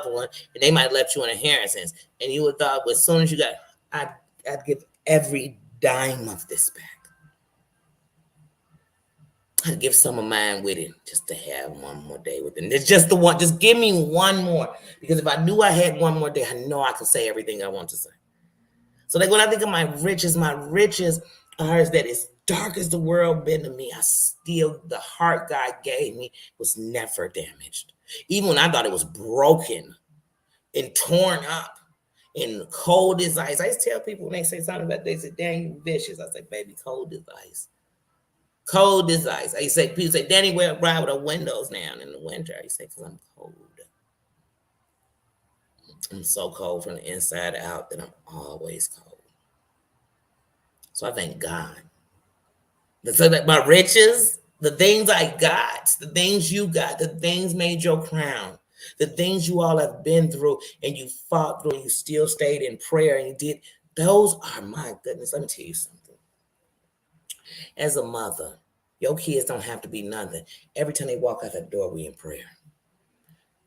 one, and they might have left you an inheritance, and you would thought, well, as soon as you got, I'd, I'd give every dime of this back. I'd give some of mine with it just to have one more day with it. It's just the one. Just give me one more, because if I knew I had one more day, I know I could say everything I want to say. So like when I think of my riches are is that as dark as the world been to me, I still the heart God gave me was never damaged. Even when I thought it was broken and torn up and cold as ice. I used to tell people when they say something about they say, dang, you vicious. I say, baby, cold as ice. Cold as ice. I say, people say, Danny, why with the windows down in the winter? I say, because I'm cold. I'm so cold from the inside out that I'm always cold. So I thank God. So that my riches, the things I got, the things you got, the things made your crown, the things you all have been through and you fought through, you still stayed in prayer and you did. Those are my goodness. Let me tell you something. As a mother, your kids don't have to be nothing. Every time they walk out that door, we in prayer.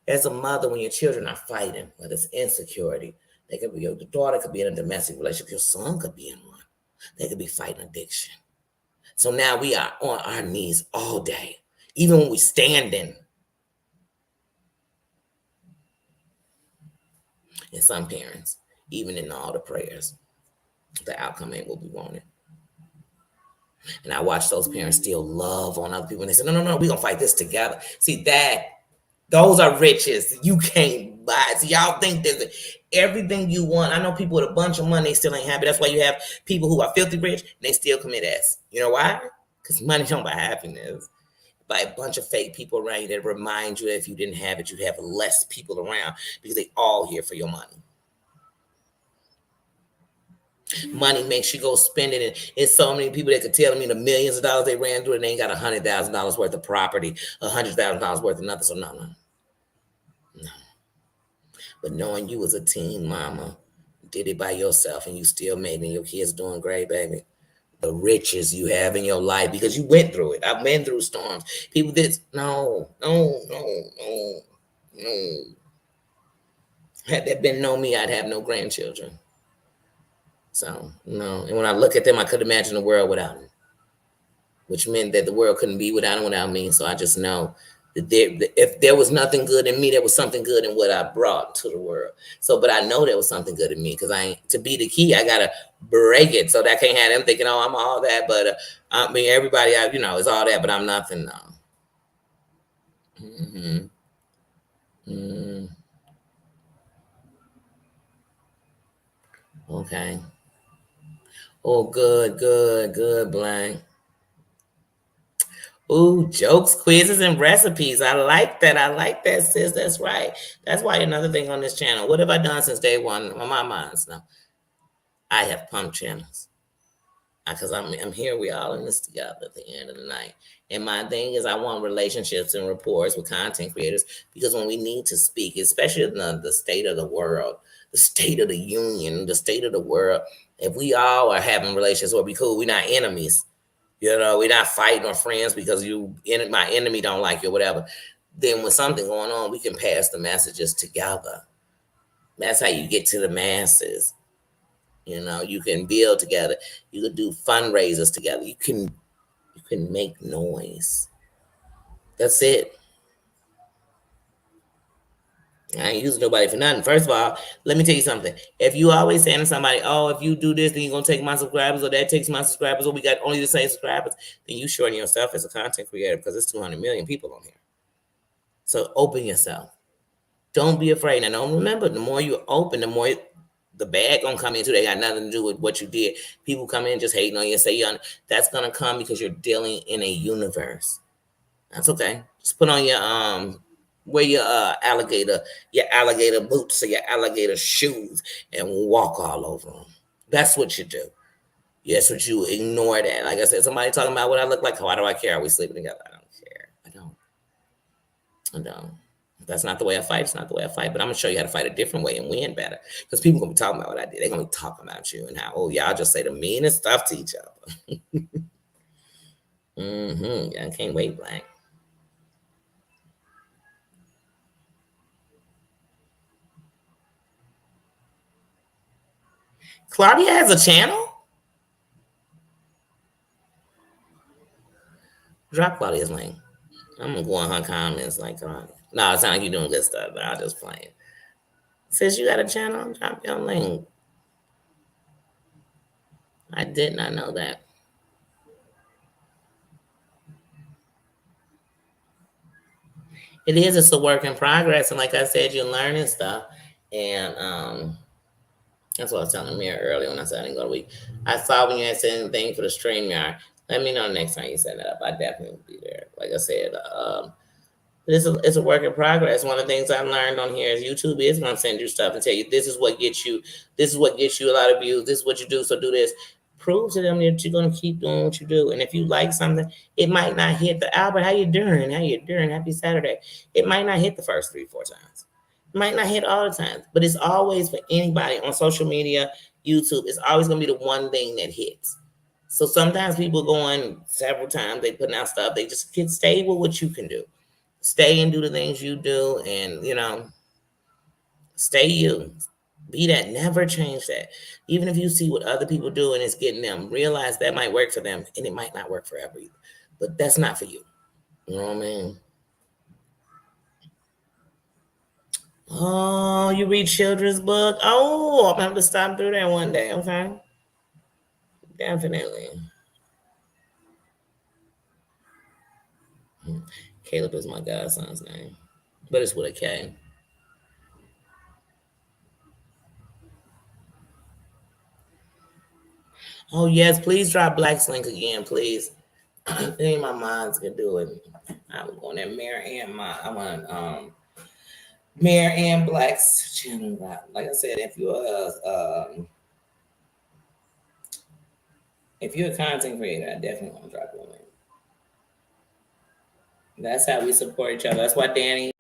As a mother, when your children are fighting, whether it's insecurity, they could be your daughter could be in a domestic relationship, your son could be in one. They could be fighting addiction. So now we are on our knees all day, even when we're standing. And some parents, even in all the prayers, the outcome ain't what we wanted. And I watch those parents still love on other people, and they say, "No, no, no, we're gonna fight this together." See that those are riches you can't buy. See, y'all think that everything you want. I know people with a bunch of money still ain't happy. That's why you have people who are filthy rich and they still commit acts. You know why? Because money don't buy happiness. By a bunch of fake people around you that remind you that if you didn't have it, you'd have less people around because they all here for your money. Money makes you go spend it. And it's so many people that could tell me the millions of dollars they ran through and they ain't got $100,000 worth of property, $100,000 worth of nothing. So no, no, no. But knowing you as a teen mama, did it by yourself and you still made it and your kids doing great, baby. The riches you have in your life because you went through it. I've been through storms. People that no, no, no, no, no. Had that been no me, I'd have no grandchildren. So no. And when I look at them, I could imagine the world without them, which meant that the world couldn't be without them without me. So I just know that if there was nothing good in me, there was something good in what I brought to the world. So, but I know there was something good in me because I ain't to be the key. I gotta break it so that I can't have them thinking, "Oh, I'm all that." But I mean, everybody, is all that, but I'm nothing. No. Mm-hmm. Mm, okay. Oh, good, good, good, blank. Ooh, jokes, quizzes, and recipes. I like that. I like that, sis. That's right. That's why another thing on this channel. What have I done since day one? On my minds now. I have pump channels. Because I'm here. We all in this together at the end of the night. And my thing is I want relationships and rapports with content creators because when we need to speak, especially in the state of the world, the state of the union, the state of the world, if we all are having relationships, we'll be cool. We're not enemies. We're not fighting or friends because my enemy don't like you or whatever. Then when something going on, we can pass the messages together. That's how you get to the masses. You can build together. You can do fundraisers together. You can make noise. That's it. I ain't using nobody for nothing. First of all, let me tell you something. If you always saying to somebody, "Oh, if you do this, then you're gonna take my subscribers, or that takes my subscribers, or we got only the same subscribers," then you shorten yourself as a content creator because there's 200 million people on here. So open yourself. Don't be afraid. And don't remember, the more you open, the more the bad gonna come into. They got nothing to do with what you did. People come in just hating on you and say that's gonna come because you're dealing in a universe. That's okay. Just put on your wear your alligator boots or your alligator shoes and walk all over them. That's what you do. Yes, what you ignore that. Like I said, somebody talking about what I look like. Why do I care? Are we sleeping together? I don't care. I don't. If that's not the way I fight. It's not the way I fight. But I'm gonna show you how to fight a different way and win better. Because people gonna be talking about what I did. They're gonna be talking about you and how y'all just say the meanest stuff to each other. I can't wait, Blank. Claudia has a channel. Drop Claudia's link. I'm gonna go on her comments like, no, it sounds like you're doing good stuff, but I'll just play it. Since you got a channel, drop your link. I did not know that. It is. It's a work in progress, and like I said, you're learning stuff, and that's what I was telling Mira earlier when I said I didn't go to week. I saw when you had said anything for the StreamYard. Let me know next time you set it up. I definitely will be there. Like I said, it's a work in progress. One of the things I've learned on here is YouTube is going to send you stuff and tell you this is what gets you a lot of views. This is what you do. So do this. Prove to them that you're going to keep doing what you do. And if you like something, it might not hit the Albert. How you doing? How you doing? Happy Saturday. It might not hit the first 3, 4 times. It might not hit all the times, but it's always for anybody on social media, YouTube. It's always going to be the one thing that hits. So sometimes people going several times, they putting out stuff. They just can stay with what you can do. Stay and do the things you do, and stay you. Be that. Never change that. Even if you see what other people do and it's getting them, realize that might work for them, and it might not work forever either. But that's not for you. You know what I mean? Oh, you read children's book? Oh, I'm gonna have to stop through that one day. Okay, definitely. Caleb is my godson's name, but it's with a K. Oh yes, please drop Black's link again, please. If any of my moms can do it, I was going there. I want Mayor and Black's channel. Like I said, if you're a content creator, I definitely want to drop you a link. That's how we support each other. That's why Danny,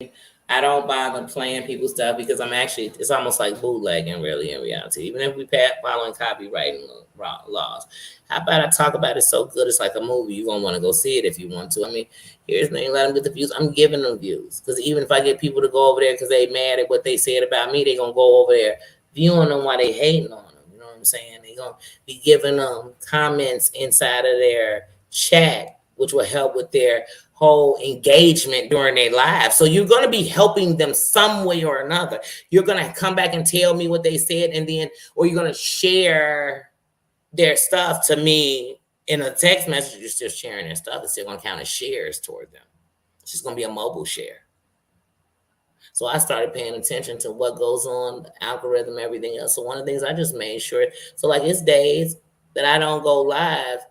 I don't bother playing people's stuff because it's almost like bootlegging, really, in reality. Even if we following copyright laws. How about I talk about it so good, it's like a movie. You're going to want to go see it if you want to. I mean, here's the thing, let them get the views. I'm giving them views. Because even if I get people to go over there because they mad at what they said about me, they're going to go over there viewing them while they hating on them. You know what I'm saying? They're going to be giving them comments inside of their chat, which will help with their whole engagement during their lives. So you're going to be helping them some way or another. You're going to come back and tell me what they said, and then, or you're going to share their stuff to me in a text message. You're still sharing their stuff. It's still going to count as shares toward them. It's just going to be a mobile share. So I started paying attention to what goes on, the algorithm, everything else. So one of the things I just made sure, so like it's days that I don't go live,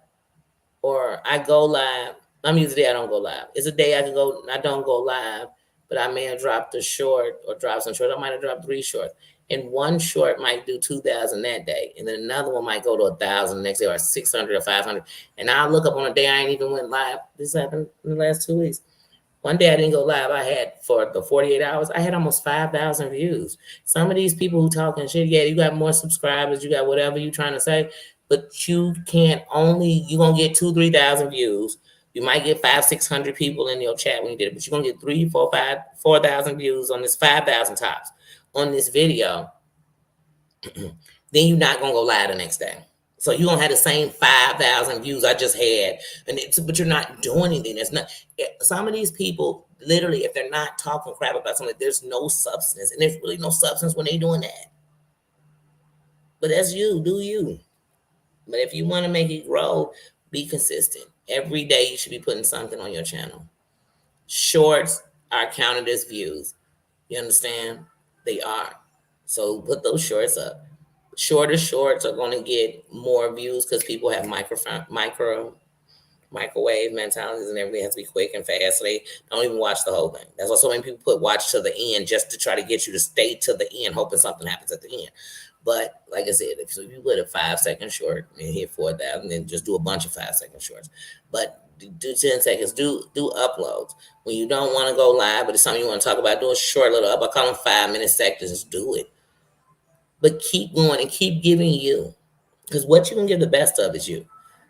or I go live. I'm usually I don't go live. It's a day I don't go live, but I may have dropped a short or dropped some short. I might have dropped 3 shorts. And one short might do 2,000 that day. And then another one might go to 1,000 the next day, or 600 or 500. And I'll look up on a day I ain't even went live. This happened in the last 2 weeks. One day I didn't go live. I had, for the 48 hours, I had almost 5,000 views. Some of these people who talking shit, yeah, you got more subscribers, you got whatever you trying to say, but you can't you gonna get 2, 3,000 views. You might get 5, 600 people in your chat when you did it, but you're gonna get 3, 4, 5, 4,000 views on this, 5,000 tops on this video. Then you're not gonna go live the next day. So you're gonna have the same 5,000 views I just had, but you're not doing anything. It's not. Some of these people, literally, if they're not talking crap about something, there's no substance, and there's really no substance when they're doing that. But that's you. Do you? But if you want to make it grow, be consistent. Every day you should be putting something on your channel. Shorts are counted as views. You understand? They are. So put those shorts up. Shorter shorts are going to get more views because people have microwave mentalities, and everything has to be quick and fast. So they don't even watch the whole thing. That's why so many people put watch to the end, just to try to get you to stay to the end, hoping something happens at the end. But like I said, if you put a 5-second short and hit 4,000, then just do a bunch of 5-second shorts. But do 10 seconds. Do uploads. When you don't want to go live, but it's something you want to talk about, do a short little up. I call them 5-minute sections. Just do it. But keep going and keep giving you. Because what you can give the best of is you.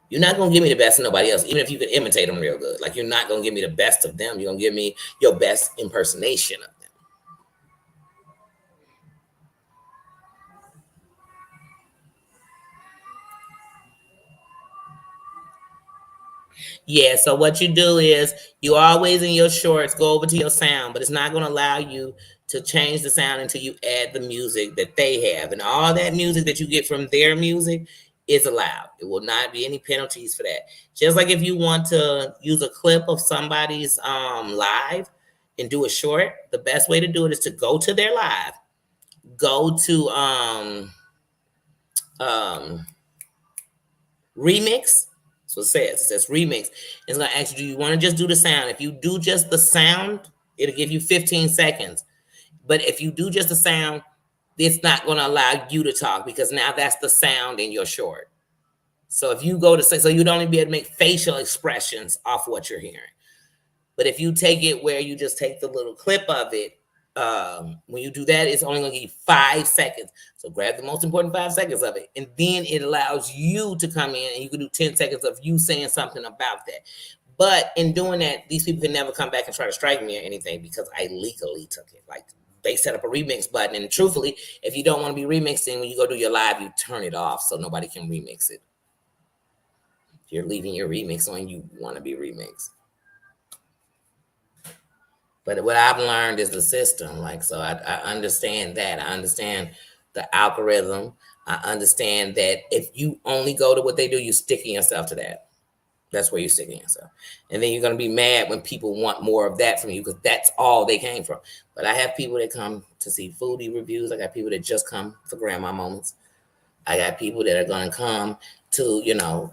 You're not going to give me the best of nobody else, even if you can imitate them real good. Like, you're not going to give me the best of them. You're going to give me your best impersonation of them. Yeah, so what you do is you always in your shorts go over to your sound, but it's not going to allow you to change the sound until you add the music that they have. And all that music that you get from their music is allowed. It will not be any penalties for that. Just like if you want to use a clip of somebody's live and do a short, the best way to do it is to go to their live, go to um remix, So it says. It says remix. It's gonna ask you, do you want to just do the sound? If you do just the sound, it'll give you 15 seconds. But if you do just the sound, it's not gonna allow you to talk because now that's the sound in your short. So if you go to say, so you'd only be able to make facial expressions off what you're hearing. But if you take it where you just take the little clip of it, when you do that, it's only going to give you 5 seconds. So grab the most important 5 seconds of it. And then it allows you to come in and you can do 10 seconds of you saying something about that. But in doing that, these people can never come back and try to strike me or anything because I legally took it. Like they set up a remix button. And truthfully, if you don't want to be remixing, when you go do your live, you turn it off so nobody can remix it. If you're leaving your remix on, you want to be remixed. But what I've learned is the system. Like, so I understand that. I understand the algorithm. I understand that if you only go to what they do, you're sticking yourself to that. That's where you're sticking yourself. And then you're going to be mad when people want more of that from you because that's all they came from. But I have people that come to see foodie reviews. I got people that just come for grandma moments. I got people that are going to come to,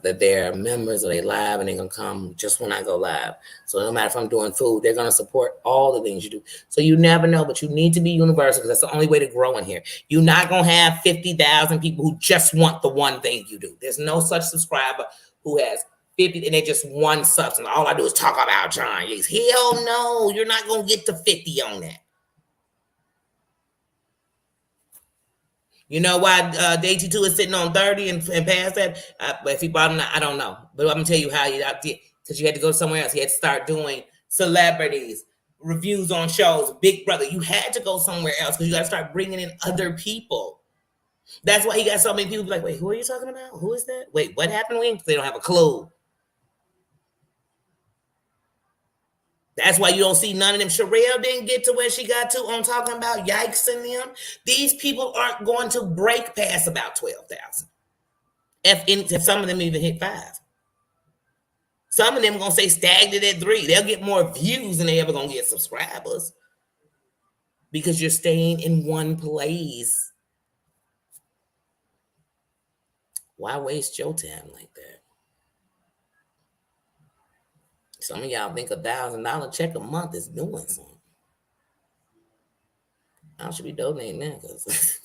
that they're members or they live and they're going to come just when I go live. So no matter if I'm doing food, they're going to support all the things you do. So you never know, but you need to be universal because that's the only way to grow in here. You're not going to have 50,000 people who just want the one thing you do. There's no such subscriber who has 50 and they just one substance. All I do is talk about John Yates. Hell no, you're not going to get to 50 on that. You know why DT2 is sitting on 30 and past that? But if he bought him, I don't know. But I'm going to tell you how you did. Because you had to go somewhere else. You had to start doing celebrities, reviews on shows, Big Brother. You had to go somewhere else because you got to start bringing in other people. That's why you got so many people like, wait, who are you talking about? Who is that? Wait, what happened to him? They don't have a clue. That's why you don't see none of them. Sherelle didn't get to where she got to on talking about yikes and them. These people aren't going to break past about 12,000. If some of them even hit 5. Some of them going to stay stagnant at 3. They'll get more views than they ever going to get subscribers. Because you're staying in one place. Why waste your time like that? Some of y'all think $1,000 check a month is doing something. I should be donating that because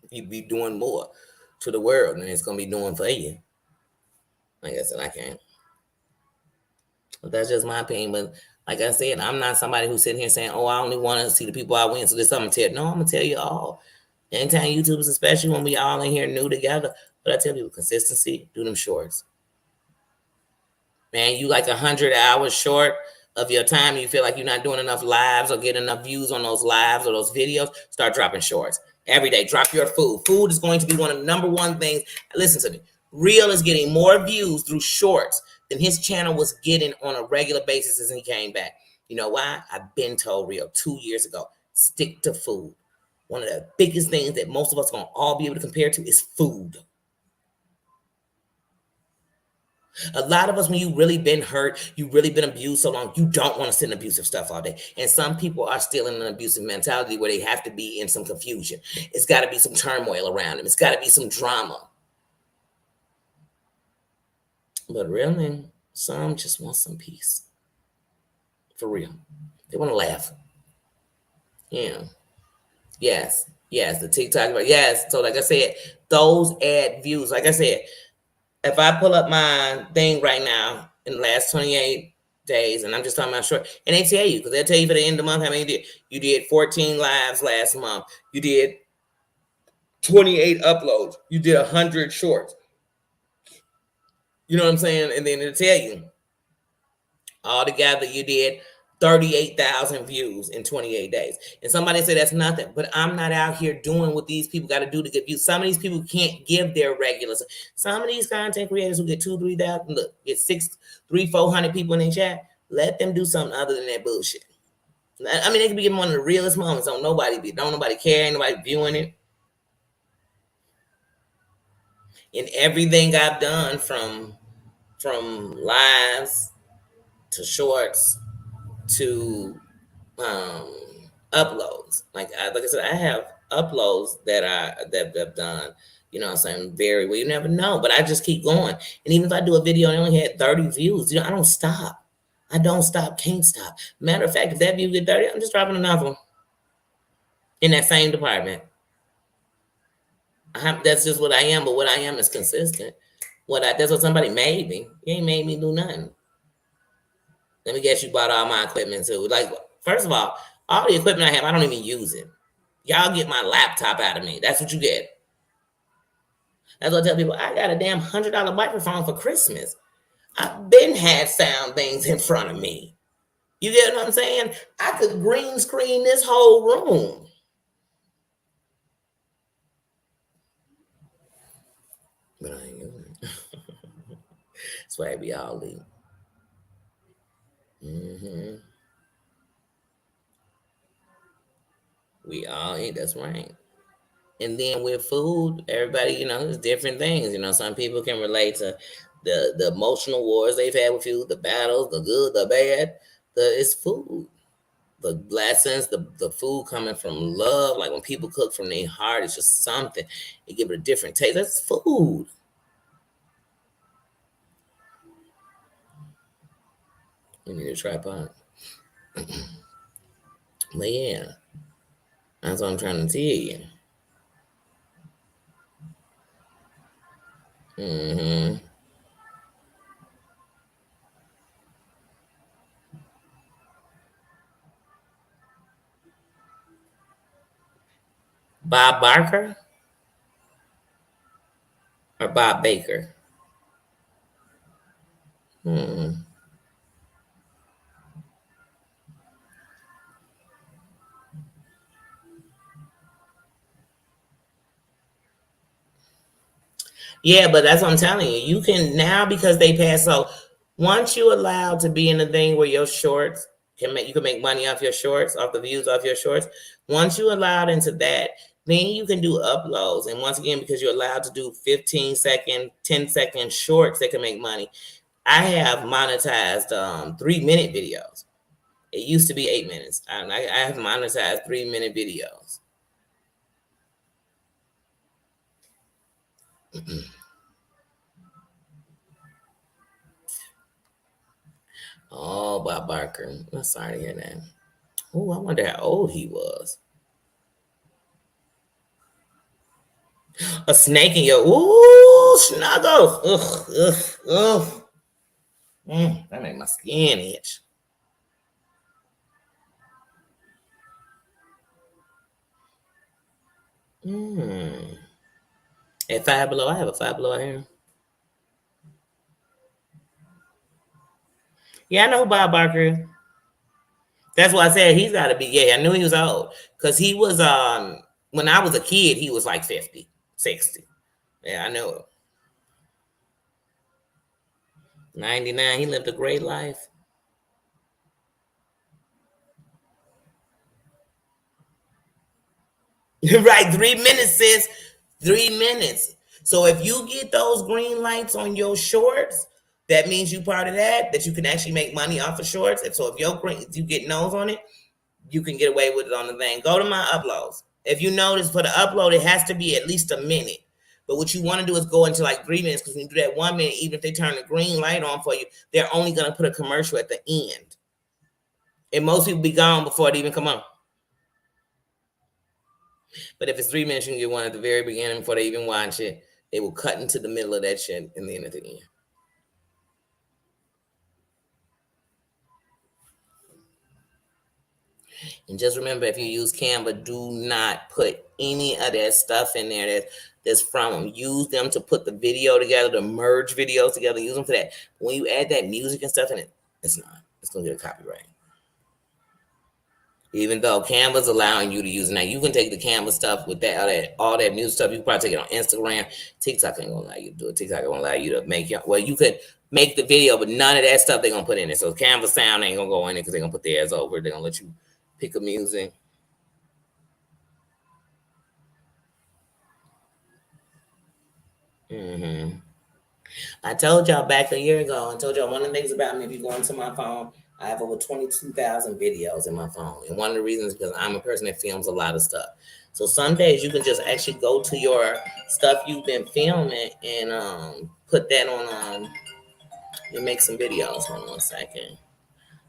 you'd be doing more to the world than it's going to be doing for you. Like I said, I can't. But that's just my opinion. But like I said, I'm not somebody who's sitting here saying, oh, I only want to see the people I win. So there's something to tell. No, I'm going to tell you all. Anytime YouTubers, especially when we all in here new together. But I tell people, consistency, do them shorts. Man, you like 100 hours short of your time, you feel like you're not doing enough lives or getting enough views on those lives or those videos, start dropping shorts. Every day, drop your food. Food is going to be one of the number one things. Listen to me. Reel is getting more views through shorts than his channel was getting on a regular basis since he came back. You know why? I've been told Reel 2 years ago, stick to food. One of the biggest things that most of us are going to all be able to compare to is food. A lot of us, when you really been hurt, you really been abused so long, you don't want to sit in abusive stuff all day. And some people are still in an abusive mentality where they have to be in some confusion. It's got to be some turmoil around them. It's got to be some drama. But really, some just want some peace. For real. They want to laugh. Yeah. Yes. The TikTok. Yes. So like I said, those add views. Like I said, if I pull up my thing right now in the last 28 days, and I'm just talking about short, and they tell you, because they'll tell you for the end of the month how many you did. You did 14 lives last month. You did 28 uploads. You did 100 shorts. You know what I'm saying? And then it'll tell you, all together you did 38,000 views in 28 days. And somebody said that's nothing, but I'm not out here doing what these people got to do to get views. Some of these people can't give their regulars. Some of these content creators who get 2,000, 3,000, look, get 300, 400 people in their chat. Let them do something other than that bullshit. I mean, they could be getting one of the realest moments. Don't nobody care, ain't nobody viewing it. And everything I've done from lives to shorts to uploads. Like I said, uploads that I've done. You know what I'm saying? Very well. You never know. But I just keep going. And even if I do a video and I only had 30 views, I don't stop. I don't stop, can't stop. Matter of fact, if that view get 30, I'm just dropping another one in that same department. That's just what I am, but what I am is consistent. That's what somebody made me. You ain't made me do nothing. Let me guess, you bought all my equipment too. Like, first of all the equipment I have, I don't even use it. Y'all get my laptop out of me. That's what you get. That's what I tell people. I got a damn $100 microphone for Christmas. I've been had sound things in front of me. You get what I'm saying? I could green screen this whole room. But I ain't using it. That's why we all leave. We all eat. That's right. And then with food, everybody, there's different things. Some people can relate to the emotional wars they've had with food, the battles, the good, the bad. It's food. The blessings, the food coming from love. Like when people cook from their heart, it's just something. It give it a different taste. That's food. You need a tripod. But yeah, that's what I'm trying to tell you. Bob Barker or Bob Baker? Yeah, but that's what I'm telling you. You can now, because they pass. So once you allowed to be in the thing where your shorts you can make money off your shorts, off the views off your shorts. Once you allowed into that, then you can do uploads. And once again, because you're allowed to do 15-second, 10-second shorts that can make money. I have monetized 3-minute videos. It used to be 8 minutes. I have monetized 3-minute videos. Oh, Bob Barker. I'm sorry to hear that. Oh, I wonder how old he was. A snake in your snuggles. Ugh, ugh, ugh. That make my skin itch. At Five Below, I have a Five Below here. Yeah, I know Bob Barker. That's why I said he's got to be. Yeah, I knew he was old because he was. When I was a kid, he was like 50, 60. Yeah, I know it. 99. He lived a great life. Right, 3 minutes, sis. 3 minutes. So if you get those green lights on your shorts, that means you part of that you can actually make money off of shorts. And so if you get nose on it, you can get away with it on the thing. Go to my uploads. If you notice, for the upload, it has to be at least a minute. But what you want to do is go into like 3 minutes, because when you do that 1 minute, even if they turn the green light on for you, they're only going to put a commercial at the end. And most people be gone before it even come on. But if it's 3 minutes, you can get one at the very beginning before they even watch it. They will cut into the middle of that shit and then at the end. And just remember, if you use Canva, do not put any of that stuff in there that's from them. Use them to put the video together, to merge videos together. Use them for that. But when you add that music and stuff in it, it's not. It's going to get a copyright. Even though Canva's allowing you to use it. Now, you can take the Canva stuff with all that music stuff. You can probably take it on Instagram. TikTok ain't going to allow you to do it. TikTok won't allow you to you could make the video, but none of that stuff they're going to put in it. So Canva sound ain't going to go in it because they're going to put theirs over. They're going to let you pick a music. I told y'all back a year ago, I told y'all one of the things about me, if you go into my phone, I have over 22,000 videos in my phone. And one of the reasons is because I'm a person that films a lot of stuff. So some days you can just actually go to your stuff you've been filming and put that on and make some videos. Hold on 1 second.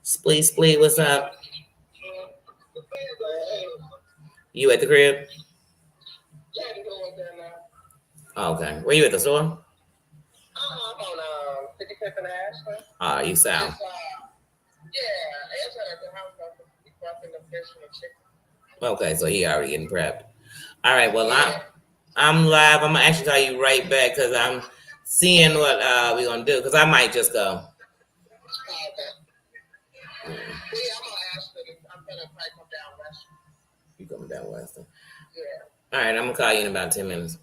Splee, what's up? You at the crib? Oh, okay. Where you at the store? You south. Okay, so he already getting prepped. All right, well I'm live. I'm gonna actually call you right back because I'm seeing what we're gonna do because I might just go. Mm. You coming down Western? All right, I'm gonna call you in about 10 minutes.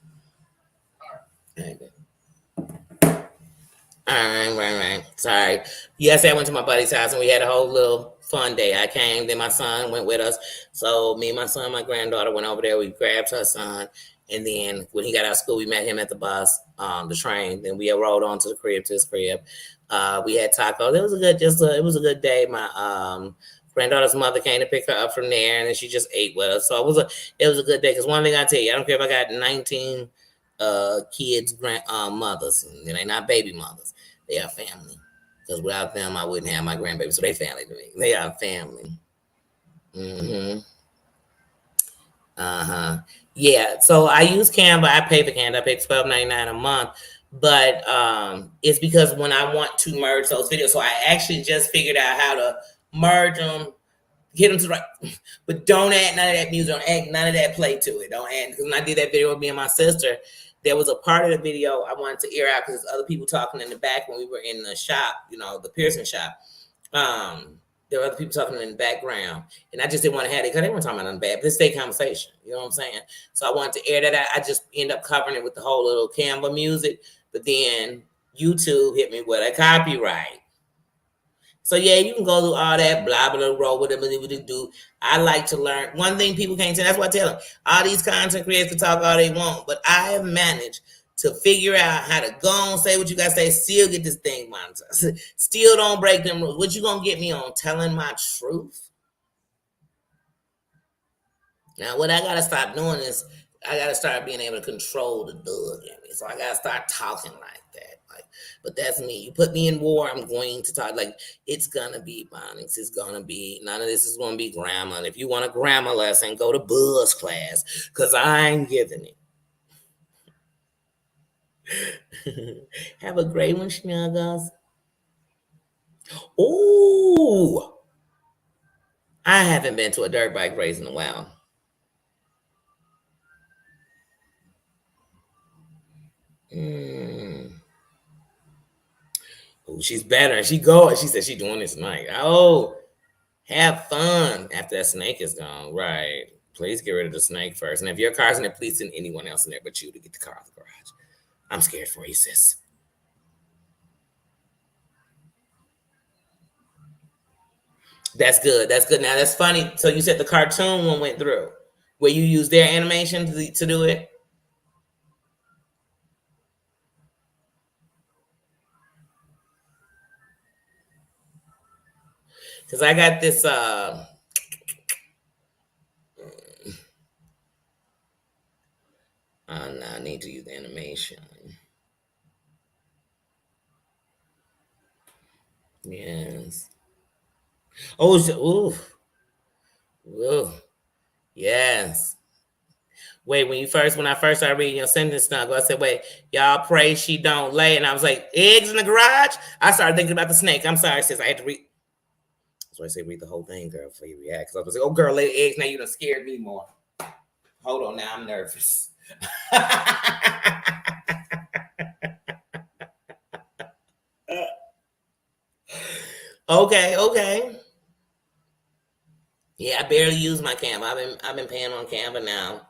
All right, right. Sorry. Yesterday I went to my buddy's house and we had a whole little fun day. I came, then my son went with us. So me and my son, my granddaughter went over there. We grabbed her son, and then when he got out of school, we met him at the bus, the train. Then we rode on to his crib. We had tacos. It was it was a good day. My granddaughter's mother came to pick her up from there, and then she just ate with us. So it was a good day. Because one thing I tell you, I don't care if I got 19 kids, mothers, and they're not baby mothers. They are family. Because without them, I wouldn't have my grandbaby. So they family to me. They are family. Mm-hmm. Uh-huh. Yeah. So I use Canva. I pay for Canva. I pay $12.99 a month. But it's because when I want to merge those videos, so I actually just figured out how to merge them, get them to the right, but don't add none of that music, don't add none of that play to it. Don't add, because when I did that video with me and my sister, there was a part of the video I wanted to air out because there's other people talking in the back when we were in the shop, the Pearson shop. There were other people talking in the background, and I just didn't want to have it because they weren't talking about nothing bad. But it's their conversation, you know what I'm saying? So I wanted to air that out. I just ended up covering it with the whole little Canva music, but then YouTube hit me with a copyright. So yeah, you can go through all that blah blah blah, whatever they do. I like to learn. One thing people can't say. That's why I tell them all these content creators can talk all they want, but I have managed to figure out how to go on, say what you gotta say, still get this thing monetized. Still don't break them rules. What you gonna get me on telling my truth? Now, what I gotta stop doing is I gotta start being able to control the Doug in me. So I gotta start talking like that. But that's me. You put me in war, I'm going to talk like it's gonna be phonics. It's gonna be none of this is gonna be grammar. And if you want a grammar lesson, go to Buzz class, cause I ain't giving it. Have a great one, Schnuggles. Ooh, I haven't been to a dirt bike race in a while. Oh, she's better. She going. She said she doing this tonight. Oh, have fun after that snake is gone. Right. Please get rid of the snake first. And if your car's in there, please send anyone else in there but you to get the car out of the garage. I'm scared for you, sis. That's good. That's good. Now that's funny. So you said the cartoon one went through. Where you use their animation to do it? Because I got this no, I need to use the animation. Yes. Oh, ooh. Ooh. Yes. Wait, when I first started reading your sentence snuggle, I said, wait, y'all pray she don't lay. And I was like, eggs in the garage? I started thinking about the snake. I'm sorry, sis. I had to read. That's why I say read the whole thing, girl, before you react. Because I was like, oh, girl, lay eggs. Now you done scared me more. Hold on, now I'm nervous. Okay. Yeah, I barely use my Canva. I've been paying on Canva now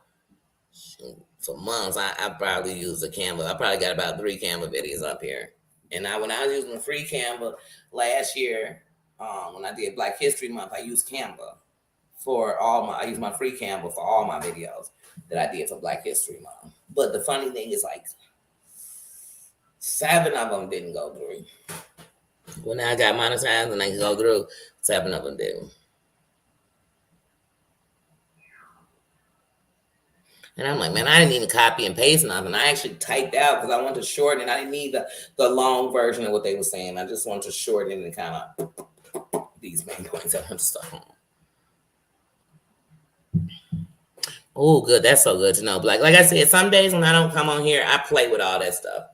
for months. I probably use the Canva. I probably got about 3 Canva videos up here. And when I was using the free Canva last year, when I did Black History Month, I used Canva I used my free Canva for all my videos that I did for Black History Month. But the funny thing is, like, 7 of them didn't go through. When I got monetized and they go through, 7 of them didn't. And I'm like, man, I didn't even copy and paste nothing. I actually typed out because I wanted to shorten it. I didn't need the long version of what they were saying. I just wanted to shorten it and kind of these main points I want to start on. Oh, good. That's so good to know. But like I said, some days when I don't come on here, I play with all that stuff.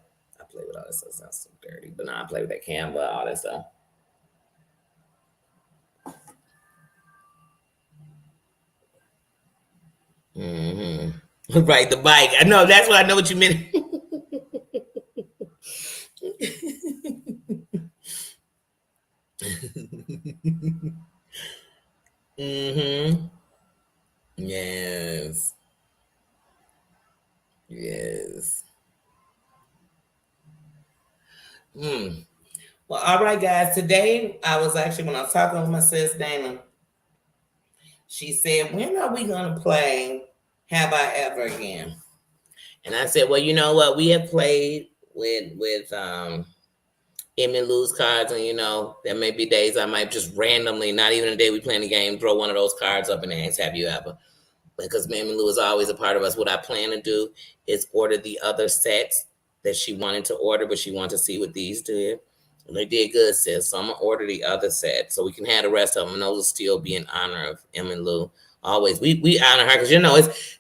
I play with all that stuff. Sounds so dirty, but now I play with that Canva, all that stuff. Right, the bike. I know. That's why I know what you meant. Mm-hmm. Yes. Yes. Hmm. Well, all right, guys. Today, I was actually, when I was talking with my sis, Dana, she said, when are we going to play Have I Ever again? And I said, well, you know what? We have played with Emmy Lou's cards, and there may be days I might just randomly, not even a day we playing the game, throw one of those cards up and ask, have you ever? Because Mammy Lou is always a part of us. What I plan to do is order the other sets that she wanted to order, but she wanted to see what these did. And they did good, sis. So I'm gonna order the other set so we can have the rest of them. And those will still be in honor of Emmy Lou. Always, we honor her because it's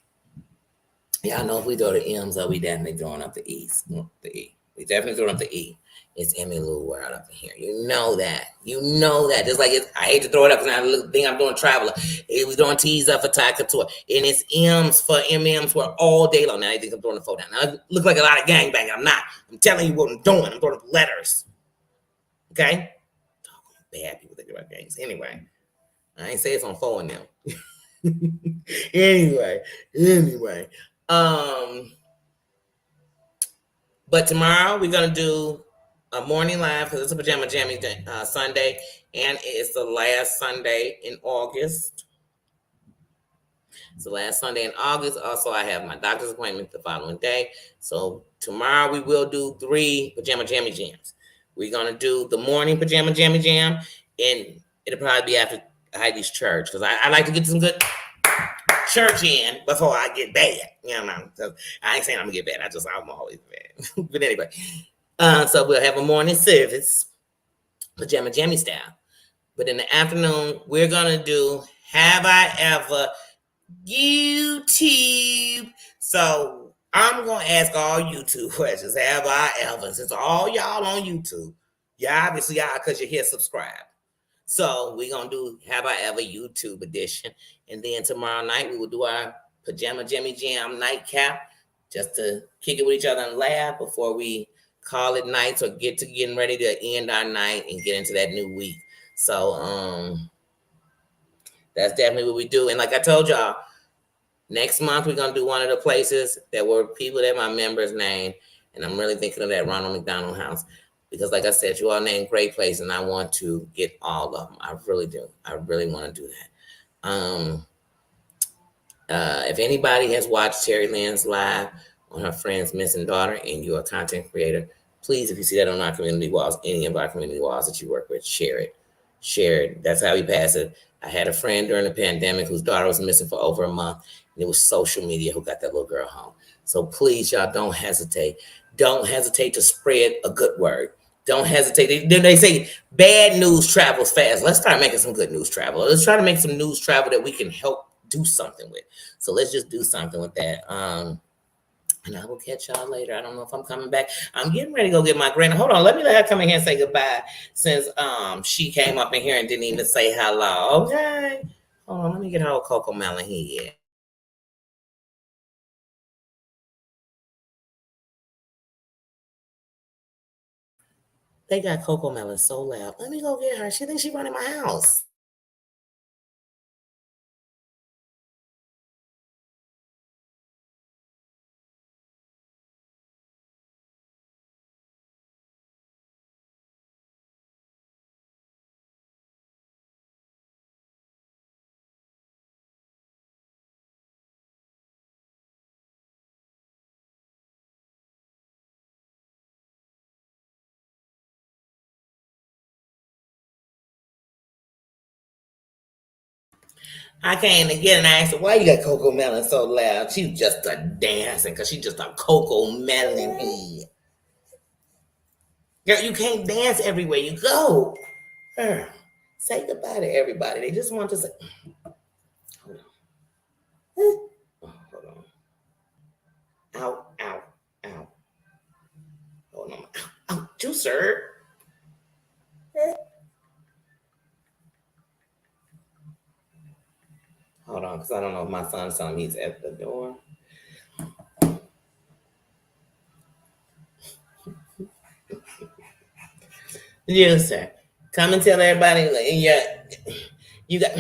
yeah, I know if we throw the M's up, we definitely throwing up the E's. The E. We definitely throwing up the E. It's Emmy Lou World up in here. You know that. You know that. Just like I hate to throw it up because I think I'm doing Traveler. It was doing T's up for Ty Couture. And it's M's for MM's for all day long. Now I think I'm throwing the phone down. Now it look like a lot of gangbang. I'm not. I'm telling you what I'm doing. I'm throwing up letters. Okay? Bad people think about gangs. Anyway, I ain't say it's on phone now. anyway. Um, But tomorrow we're gonna do a morning live because it's a pajama jammy Sunday, and it's the last Sunday in August. It's the last Sunday in August. Also, I have my doctor's appointment the following day. So tomorrow we will do 3 pajama jammy jams. We're gonna do the morning pajama jammy jam, and it'll probably be after Heidi's church because I like to get some good church in before I get bad. I ain't saying I'm gonna get bad. I'm always bad. But anyway, so we'll have a morning service, pajama jammy style. But in the afternoon, we're gonna do Have I Ever YouTube. So I'm gonna ask all YouTube questions. Have I ever? Since all y'all on YouTube, yeah, obviously y'all because you're here subscribe. So we're gonna do Have I Ever YouTube edition. And then tomorrow night we will do our pajama jammy jam nightcap just to kick it with each other and laugh before we call it nights or get to getting ready to end our night and get into that new week. So that's definitely what we do. And like I told y'all, next month we're gonna do one of the places that were people that my members named. And I'm really thinking of that Ronald McDonald House. Because like I said, you all named great places and I want to get all of them. I really do. I really want to do that. If anybody has watched Terry Lynn's live on her friend's missing daughter and you're a content creator, please, if you see that on our community walls, any of our community walls that you work with, share it. Share it. That's how we pass it. I had a friend during the pandemic whose daughter was missing for over a month, and it was social media who got that little girl home. So please, y'all, don't hesitate. Don't hesitate to spread a good word. Don't hesitate. They say bad news travels fast. Let's start making some good news travel. Let's try to make some news travel that we can help do something with. So let's just do something with that. And I will catch y'all later. I don't know if I'm coming back. I'm getting ready to go get my granny. Hold on, let me let her come in here and say goodbye since she came up in here and didn't even say hello. Okay. Hold on, let me get her a Coco Melon here. They got Coco Melon so loud. Let me go get her. She thinks she running my house. I came to get and I asked her, why you got Coco Melon so loud? She's just a dancing because she's just a Coco Melon head. Girl, you can't dance everywhere you go. Say goodbye to everybody. They just want to say, hold on. Oh, hold on. Ow, ow, ow. Hold on. Ow, ow, juicer. Hold on, because I don't know if my son's telling me he's at the door. Juicer. Come and tell everybody, yeah, you got,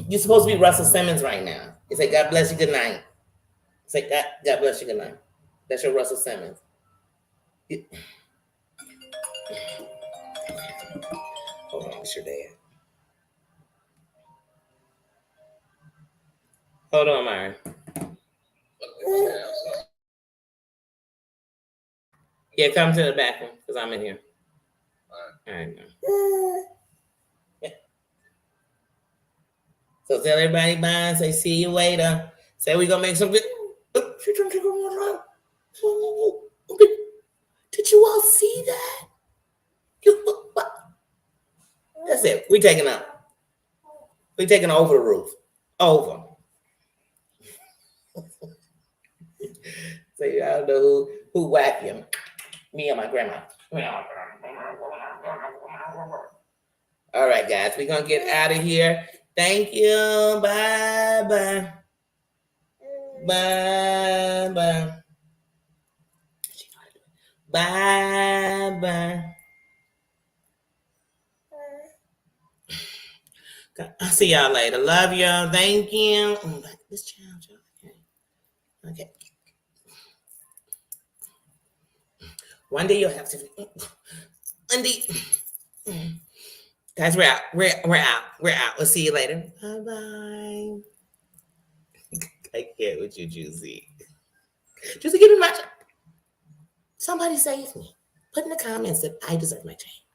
you're supposed to be Russell Simmons right now. You say, God bless you, good night. Say, God bless you, good night. That's your Russell Simmons. Hold on, it's your dad. Hold on, Myron. Yeah, come to the bathroom because I'm in here. All right. Yeah. So tell everybody bye. Say see you later. Say we gonna make some good. Did you all see that? That's it. We taking up. We taking over the roof. Over. So I don't know who whacked him. Me or my grandma. All right, guys, we're gonna get out of here. Thank you. Bye bye. Bye bye. Bye bye. I'll see y'all later. Love y'all. Thank you. Oh, this child. Okay. One day you'll have to. One day. Guys, we're out. We're out. We're out. We'll see you later. Bye bye. I can't with you, Juicy. Juicy, give me my. Somebody save me. Put in the comments that I deserve my change.